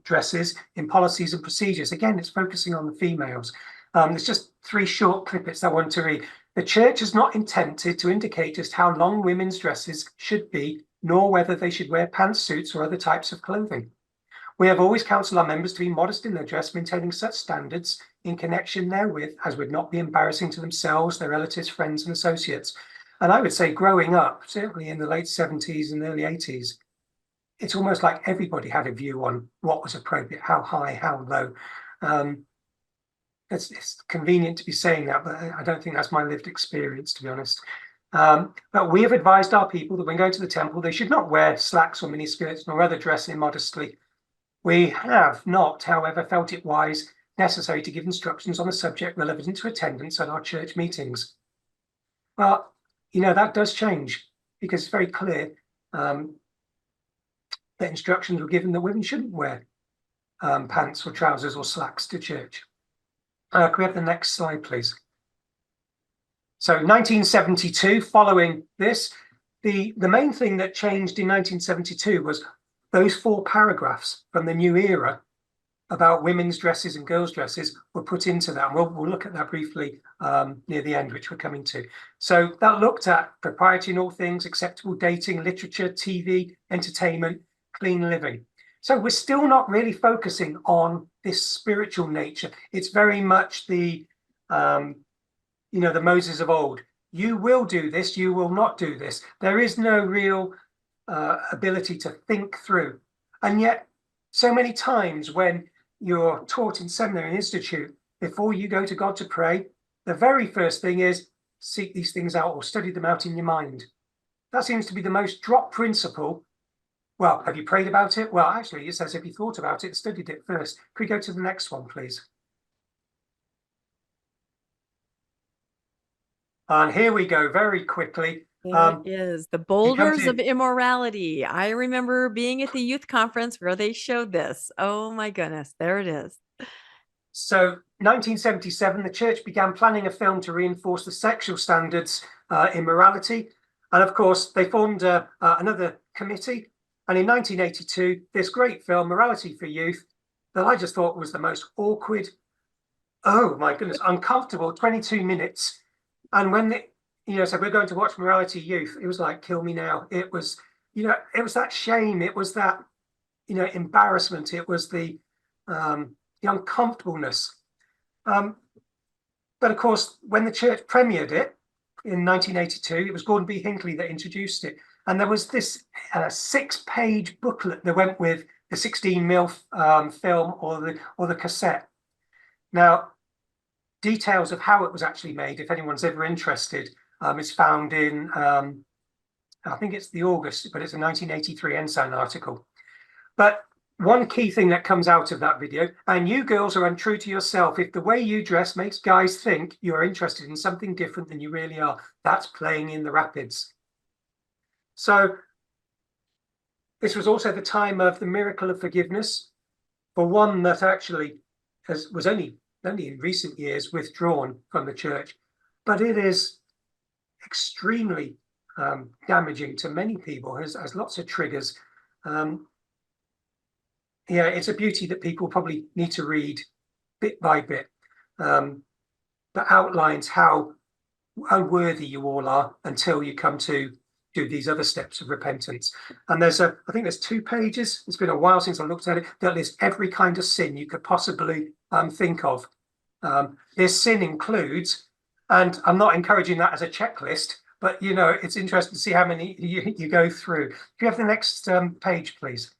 dresses in policies and procedures. Again, it's focusing on the females. There's just 3 short clippets I want to read. The church is not intended to indicate just how long women's dresses should be, nor whether they should wear pantsuits or other types of clothing. We have always counseled our members to be modest in their dress, maintaining such standards in connection therewith as would not be embarrassing to themselves, their relatives, friends, and associates. And I would say growing up, certainly in the late 70s and early 80s, it's almost like everybody had a view on what was appropriate, how high, how low. It's convenient to be saying that, but I don't think that's my lived experience, to be honest. But we have advised our people that when going to the temple, they should not wear slacks or miniskirts nor other dress immodestly. We have not, however, felt it necessary to give instructions on the subject relevant to attendance at our church meetings. Well, that does change, because it's very clear that instructions were given that women shouldn't wear pants or trousers or slacks to church. Can we have the next slide, please? So 1972, following this, the main thing that changed in 1972 was those 4 paragraphs from the New Era about women's dresses and girls' dresses were put into that. And we'll look at that briefly near the end, which we're coming to. So that looked at propriety in all things, acceptable dating, literature, TV, entertainment, clean living. So we're still not really focusing on this spiritual nature. It's very much the Moses of old. You will do this, you will not do this. There is no real ability to think through. And yet, so many times when you're taught in seminary and institute, before you go to God to pray, the very first thing is seek these things out or study them out in your mind. That seems to be the most dropped principle. Well, have you prayed about it? Well, actually, it says if you thought about it and studied it first. Could we go to the next one, please? And here we go very quickly. There is the boulders of immorality. I remember being at the youth conference where they showed this. Oh my goodness, there it is. So 1977, the church began planning a film to reinforce the sexual standards in morality. And of course, they formed another committee. And in 1982, this great film, Morality for Youth, that I just thought was the most awkward, oh my goodness, uncomfortable 22 minutes. And when they, said we're going to watch Morality Youth, it was like, kill me now. It was, it was that shame. It was that, embarrassment. It was the uncomfortableness. But of course, when the church premiered it in 1982, it was Gordon B. Hinckley that introduced it. And there was this 6-page booklet that went with the 16mm film or the cassette. Now, details of how it was actually made, if anyone's ever interested, is found in, I think it's the August, but it's a 1983 Ensign article. But one key thing that comes out of that video, and you girls are untrue to yourself if the way you dress makes guys think you're interested in something different than you really are. That's playing in the rapids. So this was also the time of the miracle of forgiveness, for one that actually was only in recent years withdrawn from the church, but it is extremely damaging to many people, has lots of triggers. It's a beauty that people probably need to read bit by bit, that outlines how unworthy you all are until you come to do these other steps of repentance. And I think there's 2 pages, it's been a while since I looked at it, that lists every kind of sin you could possibly think of. This sin includes, and I'm not encouraging that as a checklist, but it's interesting to see how many you go through. If you have the next page, please.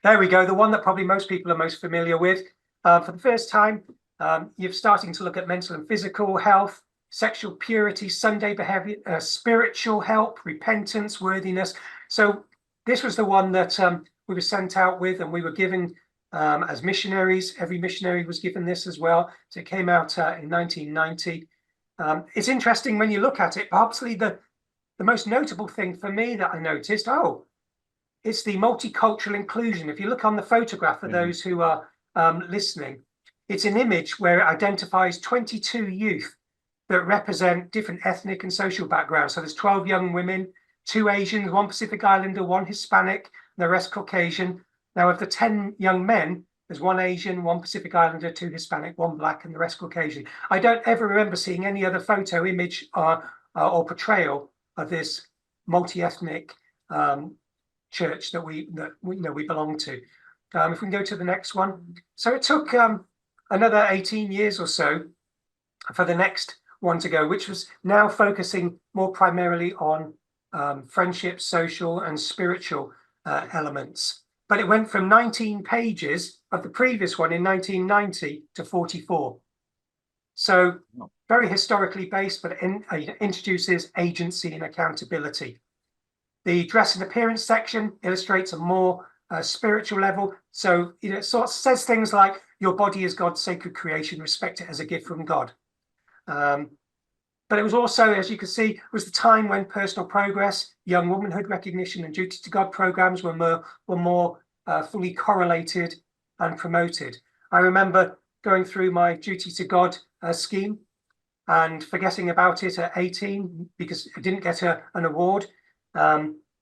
There we go, the one that probably most people are most familiar with. For the first time, you're starting to look at mental and physical health, sexual purity, Sunday behavior, spiritual help, repentance, worthiness. So this was the one that we were sent out with, and we were given as missionaries. Every missionary was given this as well. So it came out in 1990. It's interesting when you look at it. Obviously, the most notable thing for me that I noticed, it's the multicultural inclusion. If you look on the photograph for those who are listening, it's an image where it identifies 22 youth that represent different ethnic and social backgrounds. So there's 12 young women, 2 Asians, 1 Pacific Islander, 1 Hispanic, the rest Caucasian. Now, of the 10 young men, there's 1 Asian, 1 Pacific Islander, 2 Hispanic, 1 Black, and the rest Caucasian. I don't ever remember seeing any other photo, image, or portrayal of this multi-ethnic church that we belong to. If we can go to the next one. So it took another 18 years or so for the next one to go, which was now focusing more primarily on friendship, social, and spiritual elements. But it went from 19 pages of the previous one in 1990 to 44. So very historically based, but introduces agency and accountability. The dress and appearance section illustrates a more spiritual level. So it sort of says things like, your body is God's sacred creation, respect it as a gift from God. But it was also, as you can see, was the time when personal progress, young womanhood recognition, and duty to God programs were more fully correlated and promoted. I remember going through my duty to God scheme and forgetting about it at 18 because I didn't get an award.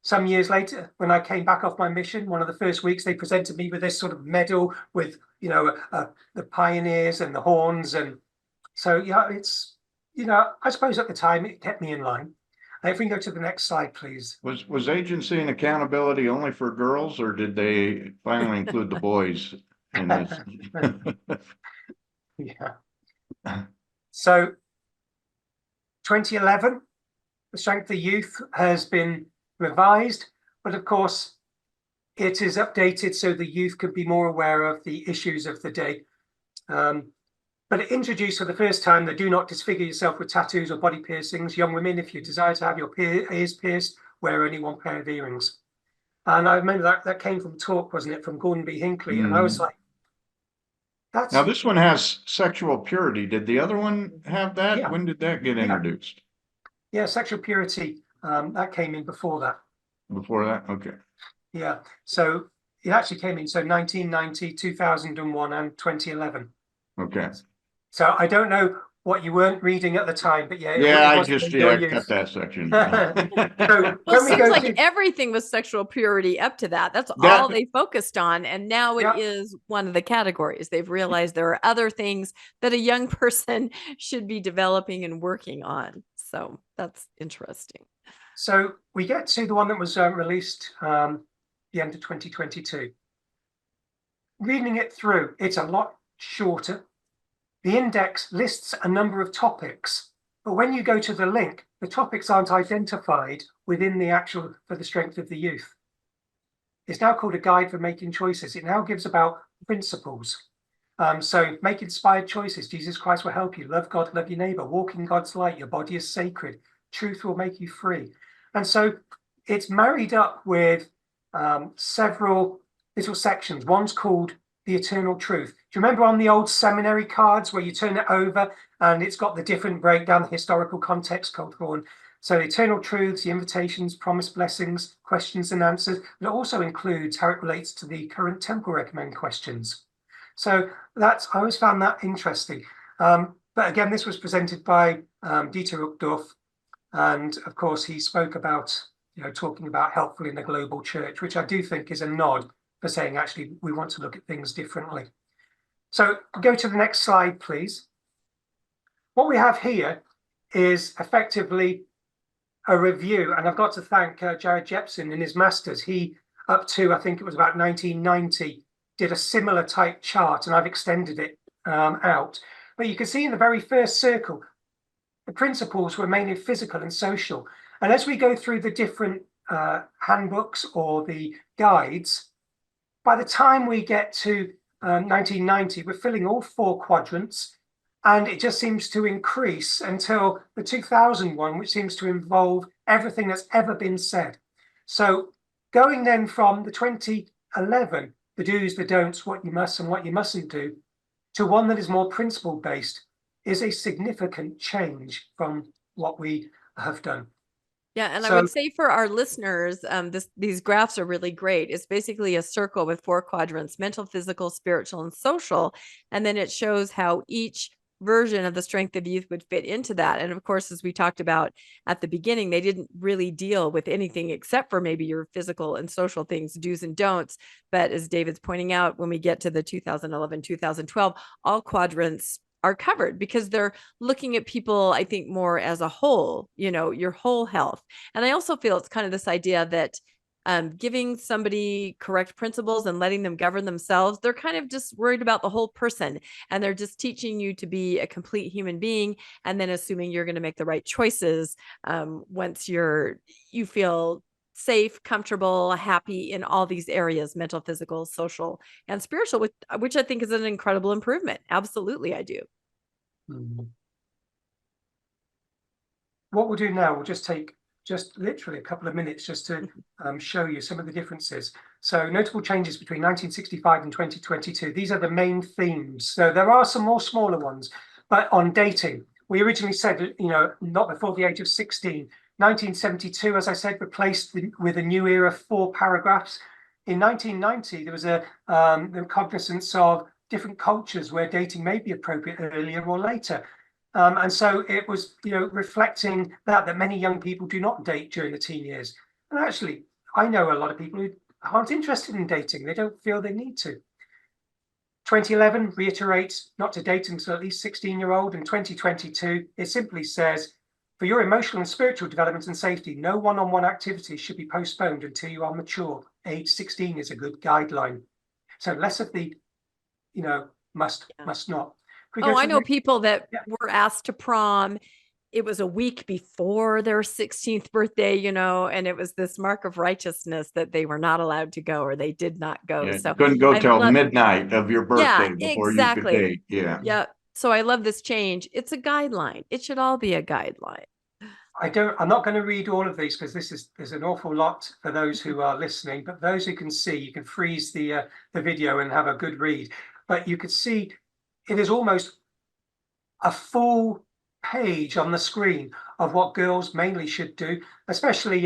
Some years later, when I came back off my mission, one of the first weeks they presented me with this sort of medal with, the pioneers and the horns. And so, it's, I suppose at the time it kept me in line. If we can go to the next slide, please. Was agency and accountability only for girls, or did they finally include the boys in this? Yeah. So 2011, the Strength of the Youth has been revised, but of course it is updated so the youth could be more aware of the issues of the day. But it introduced for the first time that do not disfigure yourself with tattoos or body piercings. Young women, if you desire to have your ears pierced, wear only 1 pair of earrings. And I remember that came from talk, wasn't it, from Gordon B. Hinckley? And I was like, that's... Now this one has sexual purity. Did the other one have that? Yeah. When did that get introduced? Yeah, sexual purity, that came in before that. Before that? Okay. Yeah, so it actually came in, so 1990, 2001, and 2011. Okay. So I don't know what you weren't reading at the time, but yeah. I cut that section. So well, it seems like everything was sexual purity up to that. That's all they focused on. And now it is one of the categories. They've realized there are other things that a young person should be developing and working on. So that's interesting. So we get to the one that was released the end of 2022. Reading it through, it's a lot shorter. The index lists a number of topics, but when you go to the link, the topics aren't identified within the actual for the Strength of the Youth. It's now called a guide for making choices. It now gives about principles. So make inspired choices. Jesus Christ will help you. Love God, love your neighbor. Walk in God's light. Your body is sacred. Truth will make you free. And so it's married up with several little sections. One's called the eternal truth. Do you remember on the old seminary cards where you turn it over and it's got the different breakdown, the historical context, cultural, and so the eternal truths, the invitations, promised blessings, questions and answers. But it also includes how it relates to the current temple recommend questions. So I always found that interesting. But again, this was presented by Dieter Uchtdorf, and of course he spoke about talking about helpful in the global church, which I do think is a nod for saying, actually, we want to look at things differently. So go to the next slide, please. What we have here is effectively a review, and I've got to thank Jared Jepson in his masters. He, up to, I think it was about 1990, did a similar type chart, and I've extended it out. But you can see in the very first circle, the principles were mainly physical and social. And as we go through the different handbooks or the guides, by the time we get to 1990, we're filling all 4 quadrants, and it just seems to increase until the 2001, which seems to involve everything that's ever been said. So going then from the 2011 the do's, the don'ts, what you must and what you mustn't do, to one that is more principle-based is a significant change from what we have done. Yeah, and I So- would say for our listeners, these graphs are really great. It's basically a circle with 4 quadrants: mental, physical, spiritual, and social. And then it shows how each version of the strength of youth would fit into that. And of course, as we talked about at the beginning, they didn't really deal with anything except for maybe your physical and social things, do's and don'ts. But as David's pointing out, when we get to the 2011, 2012, all quadrants are covered because they're looking at people, I think, more as a whole, your whole health. And I also feel it's kind of this idea that giving somebody correct principles and letting them govern themselves, they're kind of just worried about the whole person, and they're just teaching you to be a complete human being, and then assuming you're going to make the right choices once you feel safe, comfortable, happy in all these areas: mental, physical, social, and spiritual, which I think is an incredible improvement. Absolutely, I do. What we'll do now, we'll just take literally a couple of minutes just to show you some of the differences. So notable changes between 1965 and 2022. These are the main themes. So there are some more smaller ones, but on dating, we originally said, not before the age of 16. 1972, as I said, replaced with a new era 4 paragraphs. In 1990, there was the cognizance of different cultures where dating may be appropriate earlier or later. And so it was, reflecting that many young people do not date during the teen years. And actually, I know a lot of people who aren't interested in dating. They don't feel they need to. 2011 reiterates not to date until at least 16-year-old. In 2022, it simply says, for your emotional and spiritual development and safety, no one-on-one activities should be postponed until you are mature. Age 16 is a good guideline. So less of the, must not. I know people that were asked to prom. It was a week before their 16th birthday, and it was this mark of righteousness that they were not allowed to go, or they did not go. Yeah, so you couldn't go till midnight of your birthday before exactly. you could date. Yeah. Yeah. So I love this change. It's a guideline. It should all be a guideline. I'm not going to read all of these because there's an awful lot for those who are listening, but those who can see, you can freeze the video and have a good read. But you could see it is almost a full page on the screen of what girls mainly should do, especially,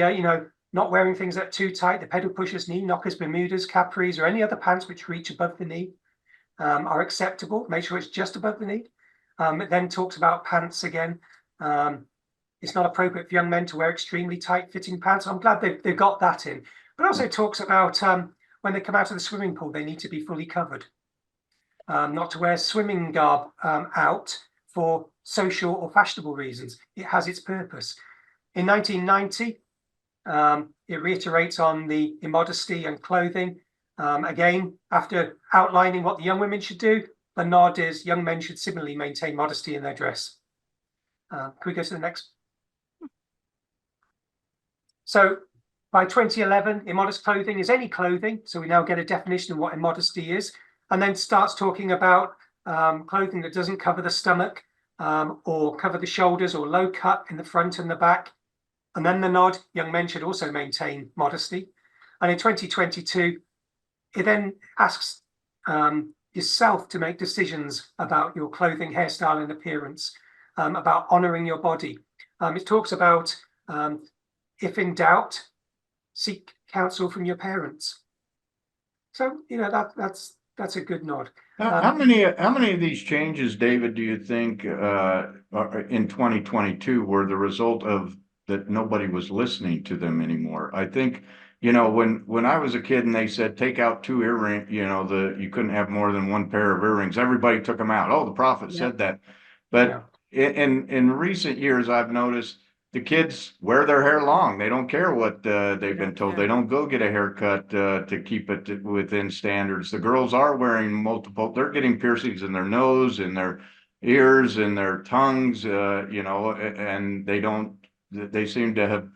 not wearing things that are too tight, the pedal pushers, knee knockers, Bermudas, capris, or any other pants which reach above the knee are acceptable. Make sure it's just above the knee. It then talks about pants again. It's not appropriate for young men to wear extremely tight fitting pants. I'm glad they've got that in. But also talks about when they come out of the swimming pool, they need to be fully covered. Not to wear swimming garb out for social or fashionable reasons. It has its purpose. In 1990, it reiterates on the immodesty and clothing. Again, after outlining what the young women should do, the nod is young men should similarly maintain modesty in their dress. Can we go to the next? So by 2011, immodest clothing is any clothing. So we now get a definition of what immodesty is, and then starts talking about clothing that doesn't cover the stomach or cover the shoulders or low cut in the front and the back. And then the nod, young men should also maintain modesty. And in 2022, it then asks yourself to make decisions about your clothing, hairstyle, and appearance, about honoring your body. It talks about, if in doubt, seek counsel from your parents. So, that's a good nod. How many of these changes, David, do you think in 2022 were the result of that nobody was listening to them anymore? I think, when I was a kid and they said take out 2 earrings, you couldn't have more than 1 pair of earrings, everybody took them out. Oh, the prophet said that. But in recent years, I've noticed the kids wear their hair long. They don't care what they've been told. They don't go get a haircut to keep it within standards. The girls are wearing multiple. They're getting piercings in their nose, in their ears, in their tongues, and they seem to have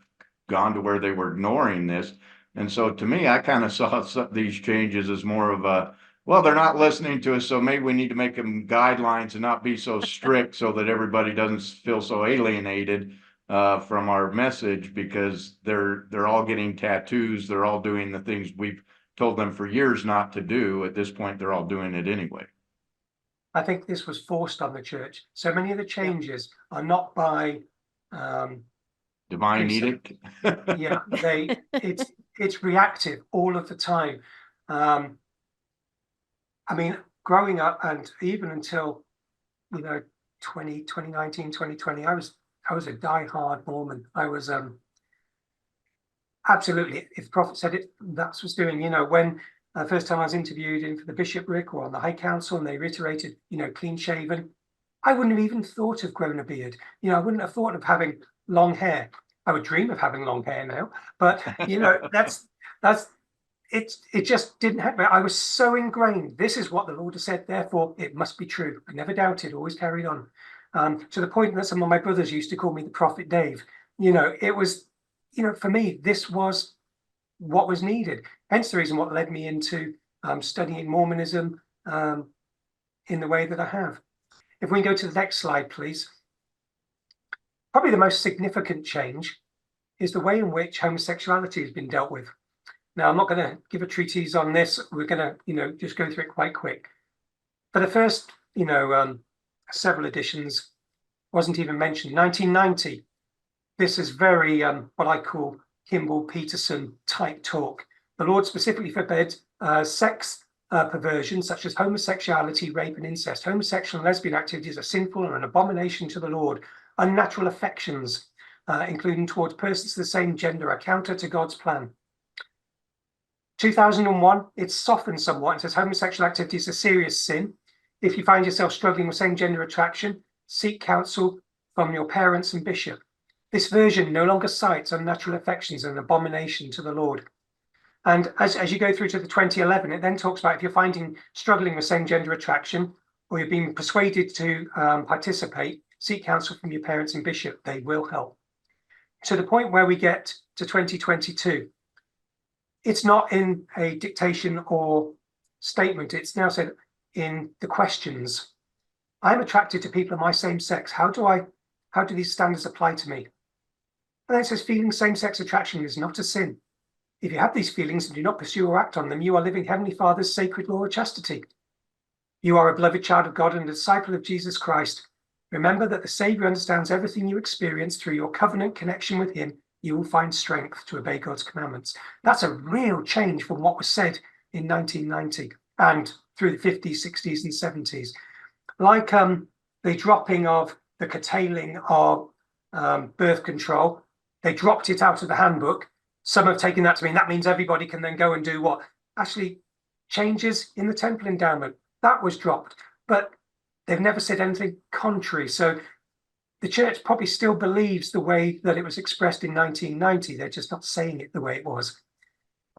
gone to where they were ignoring this. And so to me, I kind of saw these changes as more of a, well, they're not listening to us, so maybe we need to make them guidelines and not be so strict so that everybody doesn't feel so alienated from our message, because they're all getting tattoos. They're all doing the things we've told them for years not to do. At this point, they're all doing it anyway. I think this was forced on the church. So many of the changes are not by Divine edict. Yeah, it's reactive all of the time. I mean, growing up and even until 2019, 2020, I was a diehard Mormon. I was absolutely, if the prophet said it, that's what's doing. When first time I was interviewed in for the bishopric or on the High Council, and they reiterated, clean shaven, I wouldn't have even thought of growing a beard. I wouldn't have thought of having long hair. I would dream of having long hair now, but that's it just didn't happen. I was so ingrained. This is what the Lord has said, therefore it must be true. I never doubted, always carried on. To the point that some of my brothers used to call me the Prophet Dave. It was, for me, this was what was needed. Hence the reason what led me into studying Mormonism in the way that I have. If we go to the next slide, please. Probably the most significant change is the way in which homosexuality has been dealt with. Now, I'm not going to give a treatise on this. We're going to, just go through it quite quick. For the first, several editions, wasn't even mentioned. 1990, this is very what I call Kimball Peterson type talk. The Lord specifically forbade sex perversion such as homosexuality, rape, and incest. Homosexual and lesbian activities are sinful and an abomination to the Lord. Unnatural affections, including towards persons of the same gender, are counter to God's plan. 2001, it's softened somewhat and says homosexual activity is a serious sin. If you find yourself struggling with same-gender attraction, seek counsel from your parents and bishop. This version no longer cites unnatural affections as an abomination to the Lord. And as you go through to the 2011, it then talks about if you're struggling with same-gender attraction or you're being persuaded to participate, seek counsel from your parents and bishop. They will help. To the point where we get to 2022, it's not in a dictation or statement. It's now said in the questions. I'm attracted to people of my same sex. How do these standards apply to me? And then it says feeling same-sex attraction is not a sin. If you have these feelings and do not pursue or act on them, you are living Heavenly Father's sacred law of chastity. You are a beloved child of God and a disciple of Jesus Christ. Remember that the Savior understands everything you experience through your covenant connection with him. You will find strength to obey God's commandments. That's a real change from what was said in 1990 and through the 50s, 60s, and 70s. Like the dropping of the curtailing of birth control, they dropped it out of the handbook. Some have taken that to mean that means everybody can then go and do what? Actually, changes in the temple endowment. That was dropped, but they've never said anything contrary. So the church probably still believes the way that it was expressed in 1990. They're just not saying it the way it was.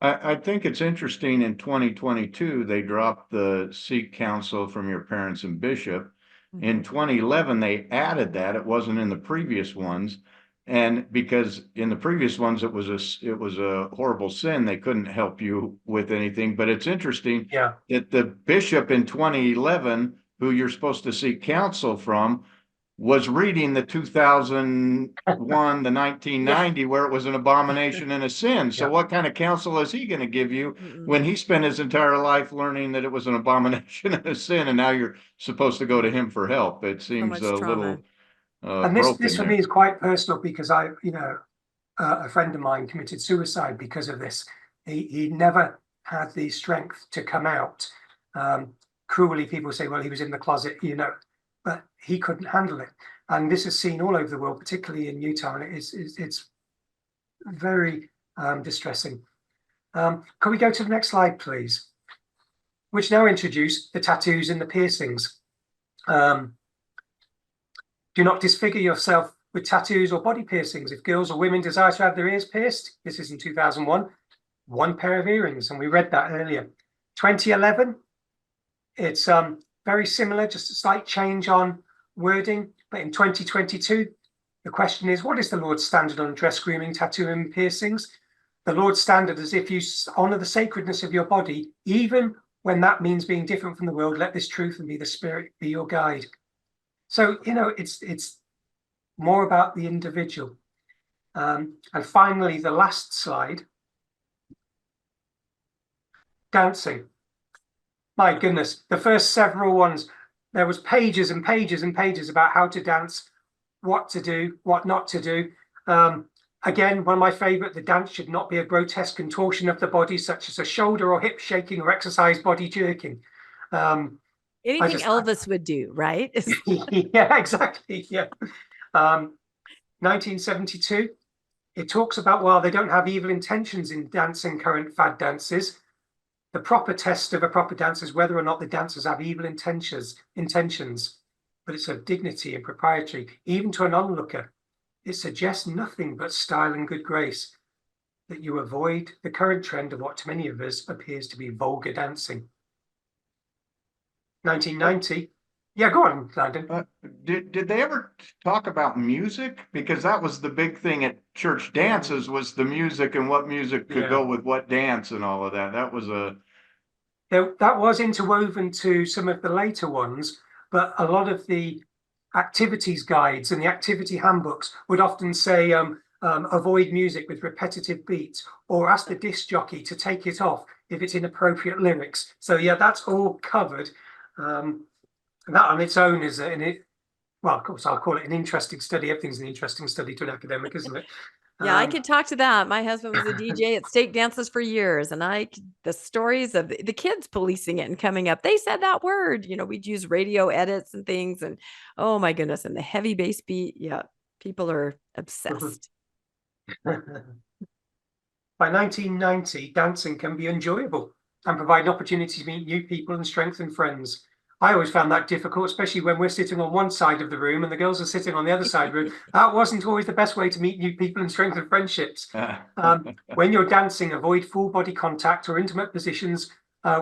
I think it's interesting in 2022, they dropped the seek counsel from your parents and bishop. Mm-hmm. In 2011, they added that. It wasn't in the previous ones. And because in the previous ones, it was a horrible sin. They couldn't help you with anything. But it's interesting that the bishop in 2011, who you're supposed to seek counsel from, was reading the 2001, the 1990, where it was an abomination and a sin. So what kind of counsel is he going to give you when he spent his entire life learning that it was an abomination and a sin, and now you're supposed to go to him for help? It seems a little and this for me is quite personal because a friend of mine committed suicide because of this. He never had the strength to come out. Cruelly, people say, well, he was in the closet, but he couldn't handle it. And this is seen all over the world, particularly in Utah, and it's very distressing. Can we go to the next slide, please? Which now introduce the tattoos and the piercings. Do not disfigure yourself with tattoos or body piercings. If girls or women desire to have their ears pierced, this is in 2001, one pair of earrings, and we read that earlier. 2011, it's very similar, just a slight change on wording. But in 2022, the question is, what is the Lord's standard on dress, grooming, tattoo, and piercings? The Lord's standard is if you honor the sacredness of your body, even when that means being different from the world, let this truth and be the Spirit be your guide. So, it's more about the individual. And finally, the last slide. dancing. My goodness, the first several ones, there was pages and pages and pages about how to dance, what to do, what not to do. Again, one of my favorite, the dance should not be a grotesque contortion of the body, such as a shoulder or hip shaking or exercise body jerking. Anything Elvis would do, right? Yeah, exactly. Yeah. 1972, it talks about, while they don't have evil intentions in dancing current fad dances, the proper test of a proper dance is whether or not the dancers have evil intentions, but it's of dignity and propriety, even to an onlooker. It suggests nothing but style and good grace, that you avoid the current trend of what to many of us appears to be vulgar dancing. 1990. Yeah, go on, Landon. Did they ever talk about music? Because that was the big thing at church dances, was the music and what music could go with what dance and all of that. That was that was interwoven to some of the later ones, but a lot of the activities guides and the activity handbooks would often say avoid music with repetitive beats, or ask the disc jockey to take it off if it's inappropriate lyrics. So yeah, that's all covered. And that on its own is well, of course, I'll call it an interesting study. Everything's an interesting study to an academic, isn't it? Yeah, I could talk to that. My husband was a DJ at stake dances for years, and the stories of the kids policing it and coming up, they said that word, we'd use radio edits and things, and oh my goodness, and the heavy bass beat. Yeah, people are obsessed. By 1990, dancing can be enjoyable and provide an opportunity to meet new people and strengthen friends. I always found that difficult, especially when we're sitting on one side of the room and the girls are sitting on the other side of the room. That wasn't always the best way to meet new people and strengthen friendships. When you're dancing, avoid full body contact or intimate positions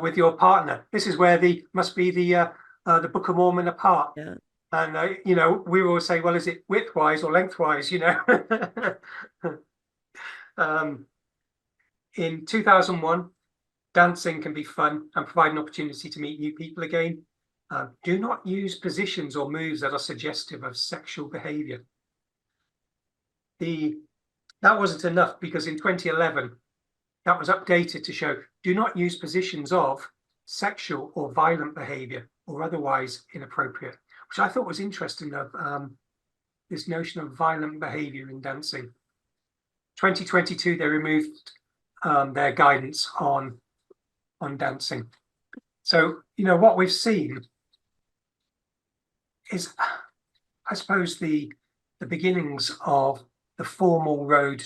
with your partner. This is where must be the Book of Mormon apart. Yeah. And, we always say, well, is it widthwise or lengthwise, In 2001, dancing can be fun and provide an opportunity to meet new people again. Do not use positions or moves that are suggestive of sexual behavior. That wasn't enough, because in 2011, that was updated to show do not use positions of sexual or violent behavior or otherwise inappropriate, which I thought was interesting, of this notion of violent behavior in dancing. 2022, they removed their guidance on dancing. So, what we've seen is, I suppose, the beginnings of the formal road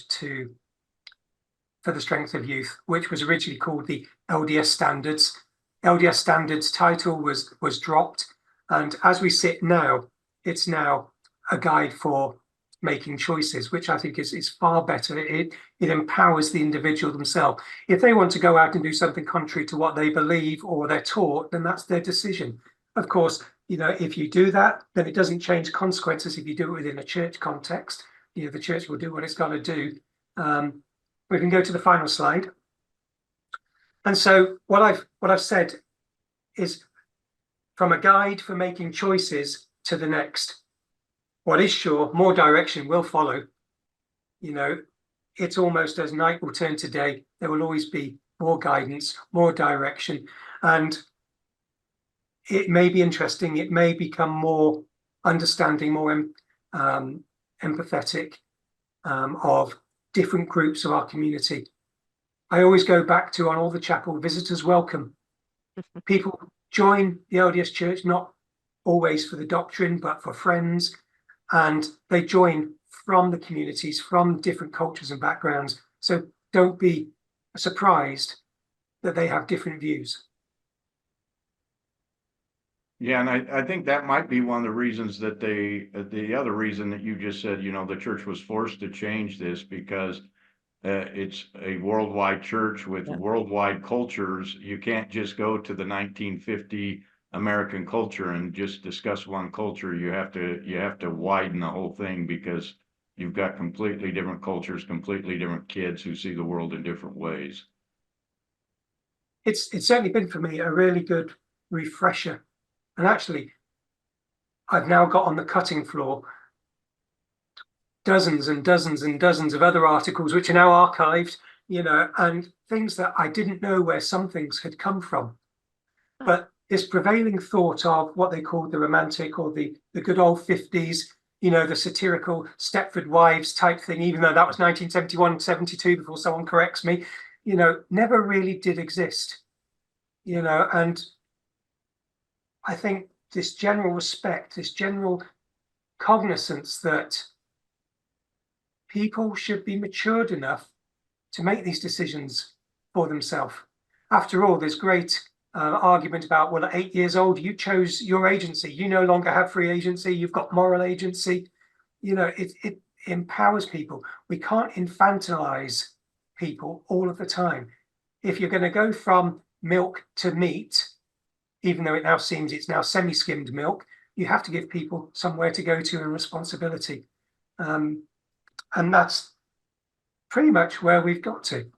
for the strength of youth, which was originally called the LDS Standards. LDS Standards title was dropped, and as we sit now, it's now a guide for making choices, which I think is far better. It empowers the individual themselves. If they want to go out and do something contrary to what they believe or they're taught, then that's their decision. Of course, if you do that, then it doesn't change consequences if you do it within a church context. The church will do what it's got to do. We can go to the final slide. And so what I've said is, from a guide for making choices to the next. What is sure, more direction will follow. It's almost as night will turn to day. There will always be more guidance, more direction, and it may be interesting. It may become more understanding, more empathetic of different groups of our community. I always go back to, on all the chapel, visitors welcome. People join the LDS Church, not always for the doctrine, but for friends. And they join from the communities, from different cultures and backgrounds. So don't be surprised that they have different views. Yeah, and I think that might be one of the reasons that the other reason that you just said, the church was forced to change this, because it's a worldwide church with worldwide cultures. You can't just go to the 1950 American culture and just discuss one culture. You have to widen the whole thing, because you've got completely different cultures, completely different kids who see the world in different ways. It's certainly been for me a really good refresher. And actually, I've now got on the cutting floor dozens and dozens and dozens of other articles which are now archived, and things that I didn't know where some things had come from. But this prevailing thought of what they called the romantic or the good old 50s, the satirical Stepford Wives type thing, even though that was 1971, 72 before someone corrects me, never really did exist, and I think this general respect, this general cognizance that people should be matured enough to make these decisions for themselves. After all, there's great argument about, well, at 8 years old, you chose your agency. You no longer have free agency. You've got moral agency. It empowers people. We can't infantilize people all of the time. If you're going to go from milk to meat, even though it now seems it's now semi-skimmed milk, you have to give people somewhere to go to and responsibility. And that's pretty much where we've got to.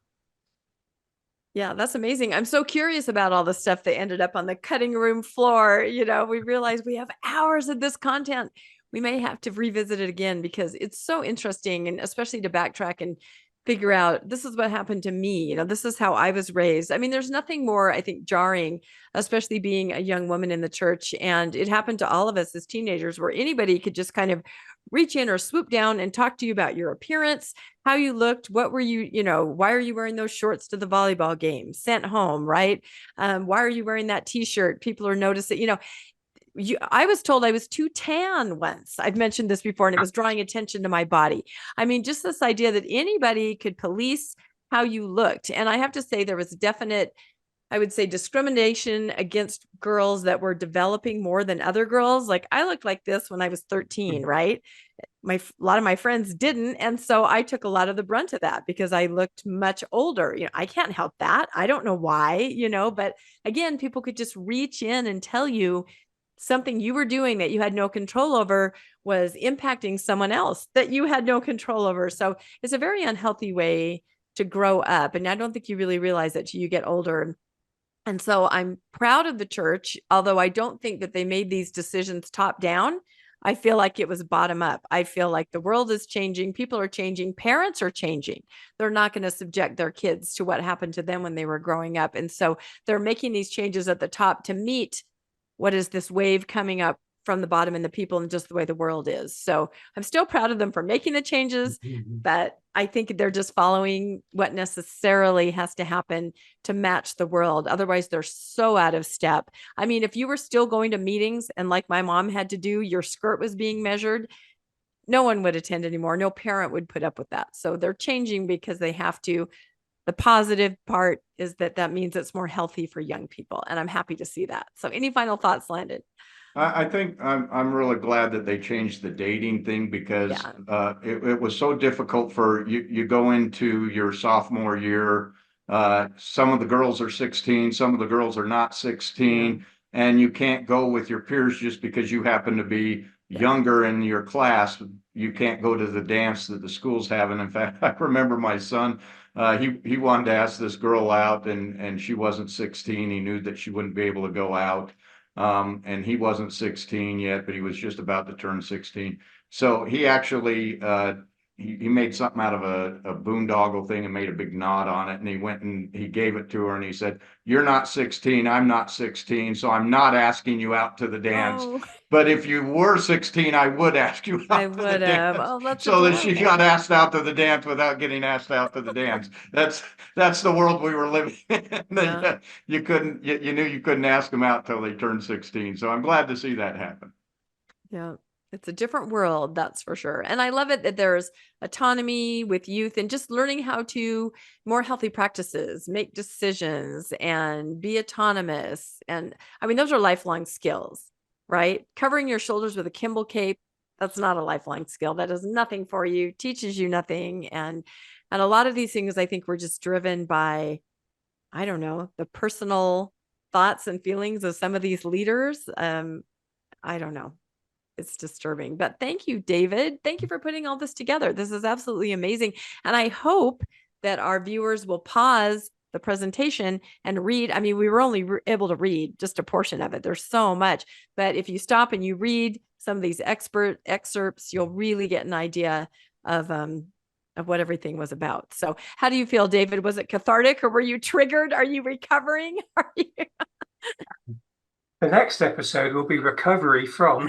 Yeah, that's amazing. I'm so curious about all the stuff that ended up on the cutting room floor. We realize we have hours of this content. We may have to revisit it again because it's so interesting, and especially to backtrack and figure out, this is what happened to me. This is how I was raised. I mean, there's nothing more, I think, jarring, especially being a young woman in the church. And it happened to all of us as teenagers, where anybody could just kind of reach in or swoop down and talk to you about your appearance, how you looked, what were you, why are you wearing those shorts to the volleyball game, sent home, right? Why are you wearing that t-shirt? People are noticing, I was told I was too tan once. I've mentioned this before, and it was drawing attention to my body. I mean, just this idea that anybody could police how you looked. And I have to say, there was definite, I would say, discrimination against girls that were developing more than other girls. Like, I looked like this when I was 13, right? A lot of my friends didn't. And so I took a lot of the brunt of that because I looked much older. I can't help that. I don't know why, but again, people could just reach in and tell you something you were doing that you had no control over was impacting someone else that you had no control over. So it's a very unhealthy way to grow up. And I don't think you really realize that till you get older. And so I'm proud of the church, although I don't think that they made these decisions top down. I feel like it was bottom up. I feel like the world is changing. People are changing. Parents are changing. They're not going to subject their kids to what happened to them when they were growing up. And so they're making these changes at the top to meet what is this wave coming up from the bottom and the people and just the way the world is. So I'm still proud of them for making the changes, but I think they're just following what necessarily has to happen to match the world. Otherwise, they're so out of step. I mean, if you were still going to meetings and like my mom had to do, your skirt was being measured, no one would attend anymore. No parent would put up with that. So they're changing because they have to. The positive part is that means it's more healthy for young people. And I'm happy to see that. So any final thoughts, Landon? I think I'm really glad that they changed the dating thing because it was so difficult for you go into your sophomore year. Some of the girls are 16, some of the girls are not 16, and you can't go with your peers just because you happen to be younger in your class. You can't go to the dance that the school's having. In fact, I remember my son, he wanted to ask this girl out and she wasn't 16. He knew that she wouldn't be able to go out. And he wasn't 16 yet, but he was just about to turn 16. So he actually, he made something out of a boondoggle thing and made a big knot on it. And he went and he gave it to her and he said, "You're not 16, I'm not 16, so I'm not asking you out to the dance. Oh. But if you were 16, I would ask you out to the dance." Oh, that's so adorable. that she got asked out to the dance without getting asked out to the dance. That's the world we were living in. Yeah. You knew you couldn't ask them out till they turned 16. So I'm glad to see that happen. Yeah. It's a different world, that's for sure. And I love it that there's autonomy with youth and just learning how to more healthy practices, make decisions and be autonomous. And I mean, those are lifelong skills, right? Covering your shoulders with a Kimball cape, that's not a lifelong skill. That does nothing for you, teaches you nothing. And a lot of these things, I think, were just driven by, I don't know, the personal thoughts and feelings of some of these leaders. I don't know. It's disturbing, but thank you, David. Thank you for putting all this together. This is absolutely amazing. And I hope that our viewers will pause the presentation and read. I mean, we were only able to read just a portion of it. There's so much, but if you stop and you read some of these expert excerpts, you'll really get an idea of of what everything was about. So how do you feel, David? Was it cathartic, or were you triggered? Are you recovering? Are you... The next episode will be recovering from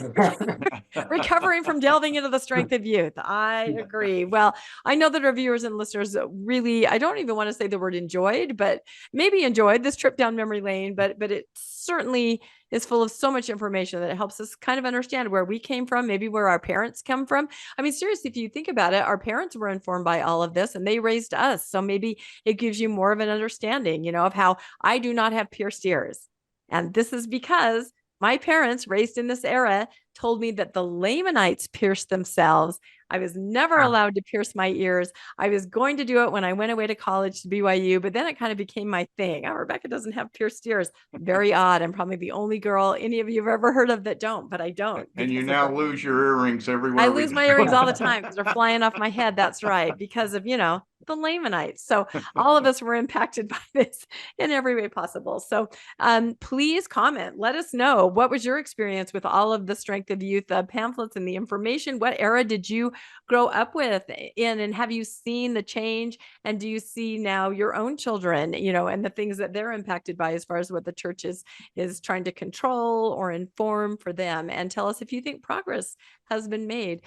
delving into the strength of youth. I agree. Well, I know that our viewers and listeners really, I don't even want to say the word enjoyed, but maybe enjoyed this trip down memory lane, but it certainly is full of so much information that it helps us kind of understand where we came from, maybe where our parents come from. I mean, seriously, if you think about it, our parents were informed by all of this and they raised us. So maybe it gives you more of an understanding, of how I do not have pierced ears. And this is because my parents, raised in this era, told me that the Lamanites pierced themselves. I was never allowed to pierce my ears. I was going to do it when I went away to college to BYU, but then it kind of became my thing. Oh, Rebecca doesn't have pierced ears. Very odd. I'm probably the only girl any of you have ever heard of that don't, but I don't. And you now lose your earrings everywhere. I lose my earrings all the time because they're flying off my head. That's right. Because of, the Lamanites. So all of us were impacted by this in every way possible. So please comment. Let us know, what was your experience with all of the Strength of Youth pamphlets and the information? What era did you grow up with in, and have you seen the change? And do you see now your own children, and the things that they're impacted by as far as what the church is trying to control or inform for them? And tell us if you think progress has been made.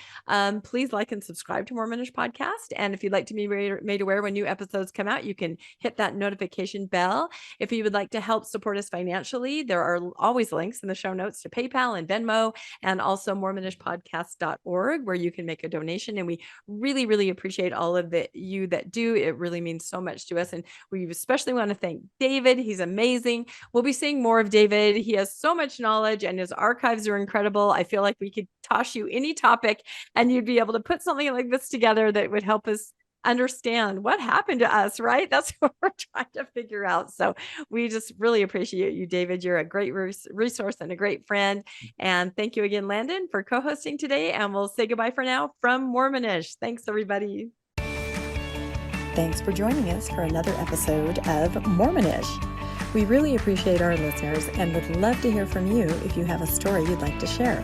Please like and subscribe to Mormonish Podcast. And if you'd like to be made aware when new episodes come out, you can hit that notification bell. If you would like to help support us financially, there are always links in the show notes to PayPal and Venmo, and also mormonishpodcast.org, where you can make a donation. And we really, really appreciate all of you that do. It really means so much to us. And we especially want to thank David. He's amazing. We'll be seeing more of David. He has so much knowledge and his archives are incredible. I feel like we could toss you any topic and you'd be able to put something like this together that would help us understand what happened to us, right? That's what we're trying to figure out. So we just really appreciate you, David. You're a great resource and a great friend. And thank you again, Landon, for co-hosting today. And we'll say goodbye for now from Mormonish. Thanks, everybody. Thanks for joining us for another episode of Mormonish. We really appreciate our listeners and would love to hear from you if you have a story you'd like to share.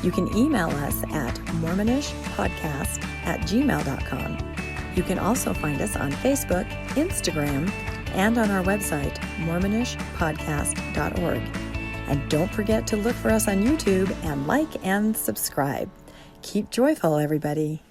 You can email us at mormonishpodcast@gmail.com. You can also find us on Facebook, Instagram, and on our website, mormonishpodcast.org. And don't forget to look for us on YouTube and like and subscribe. Keep joyful, everybody.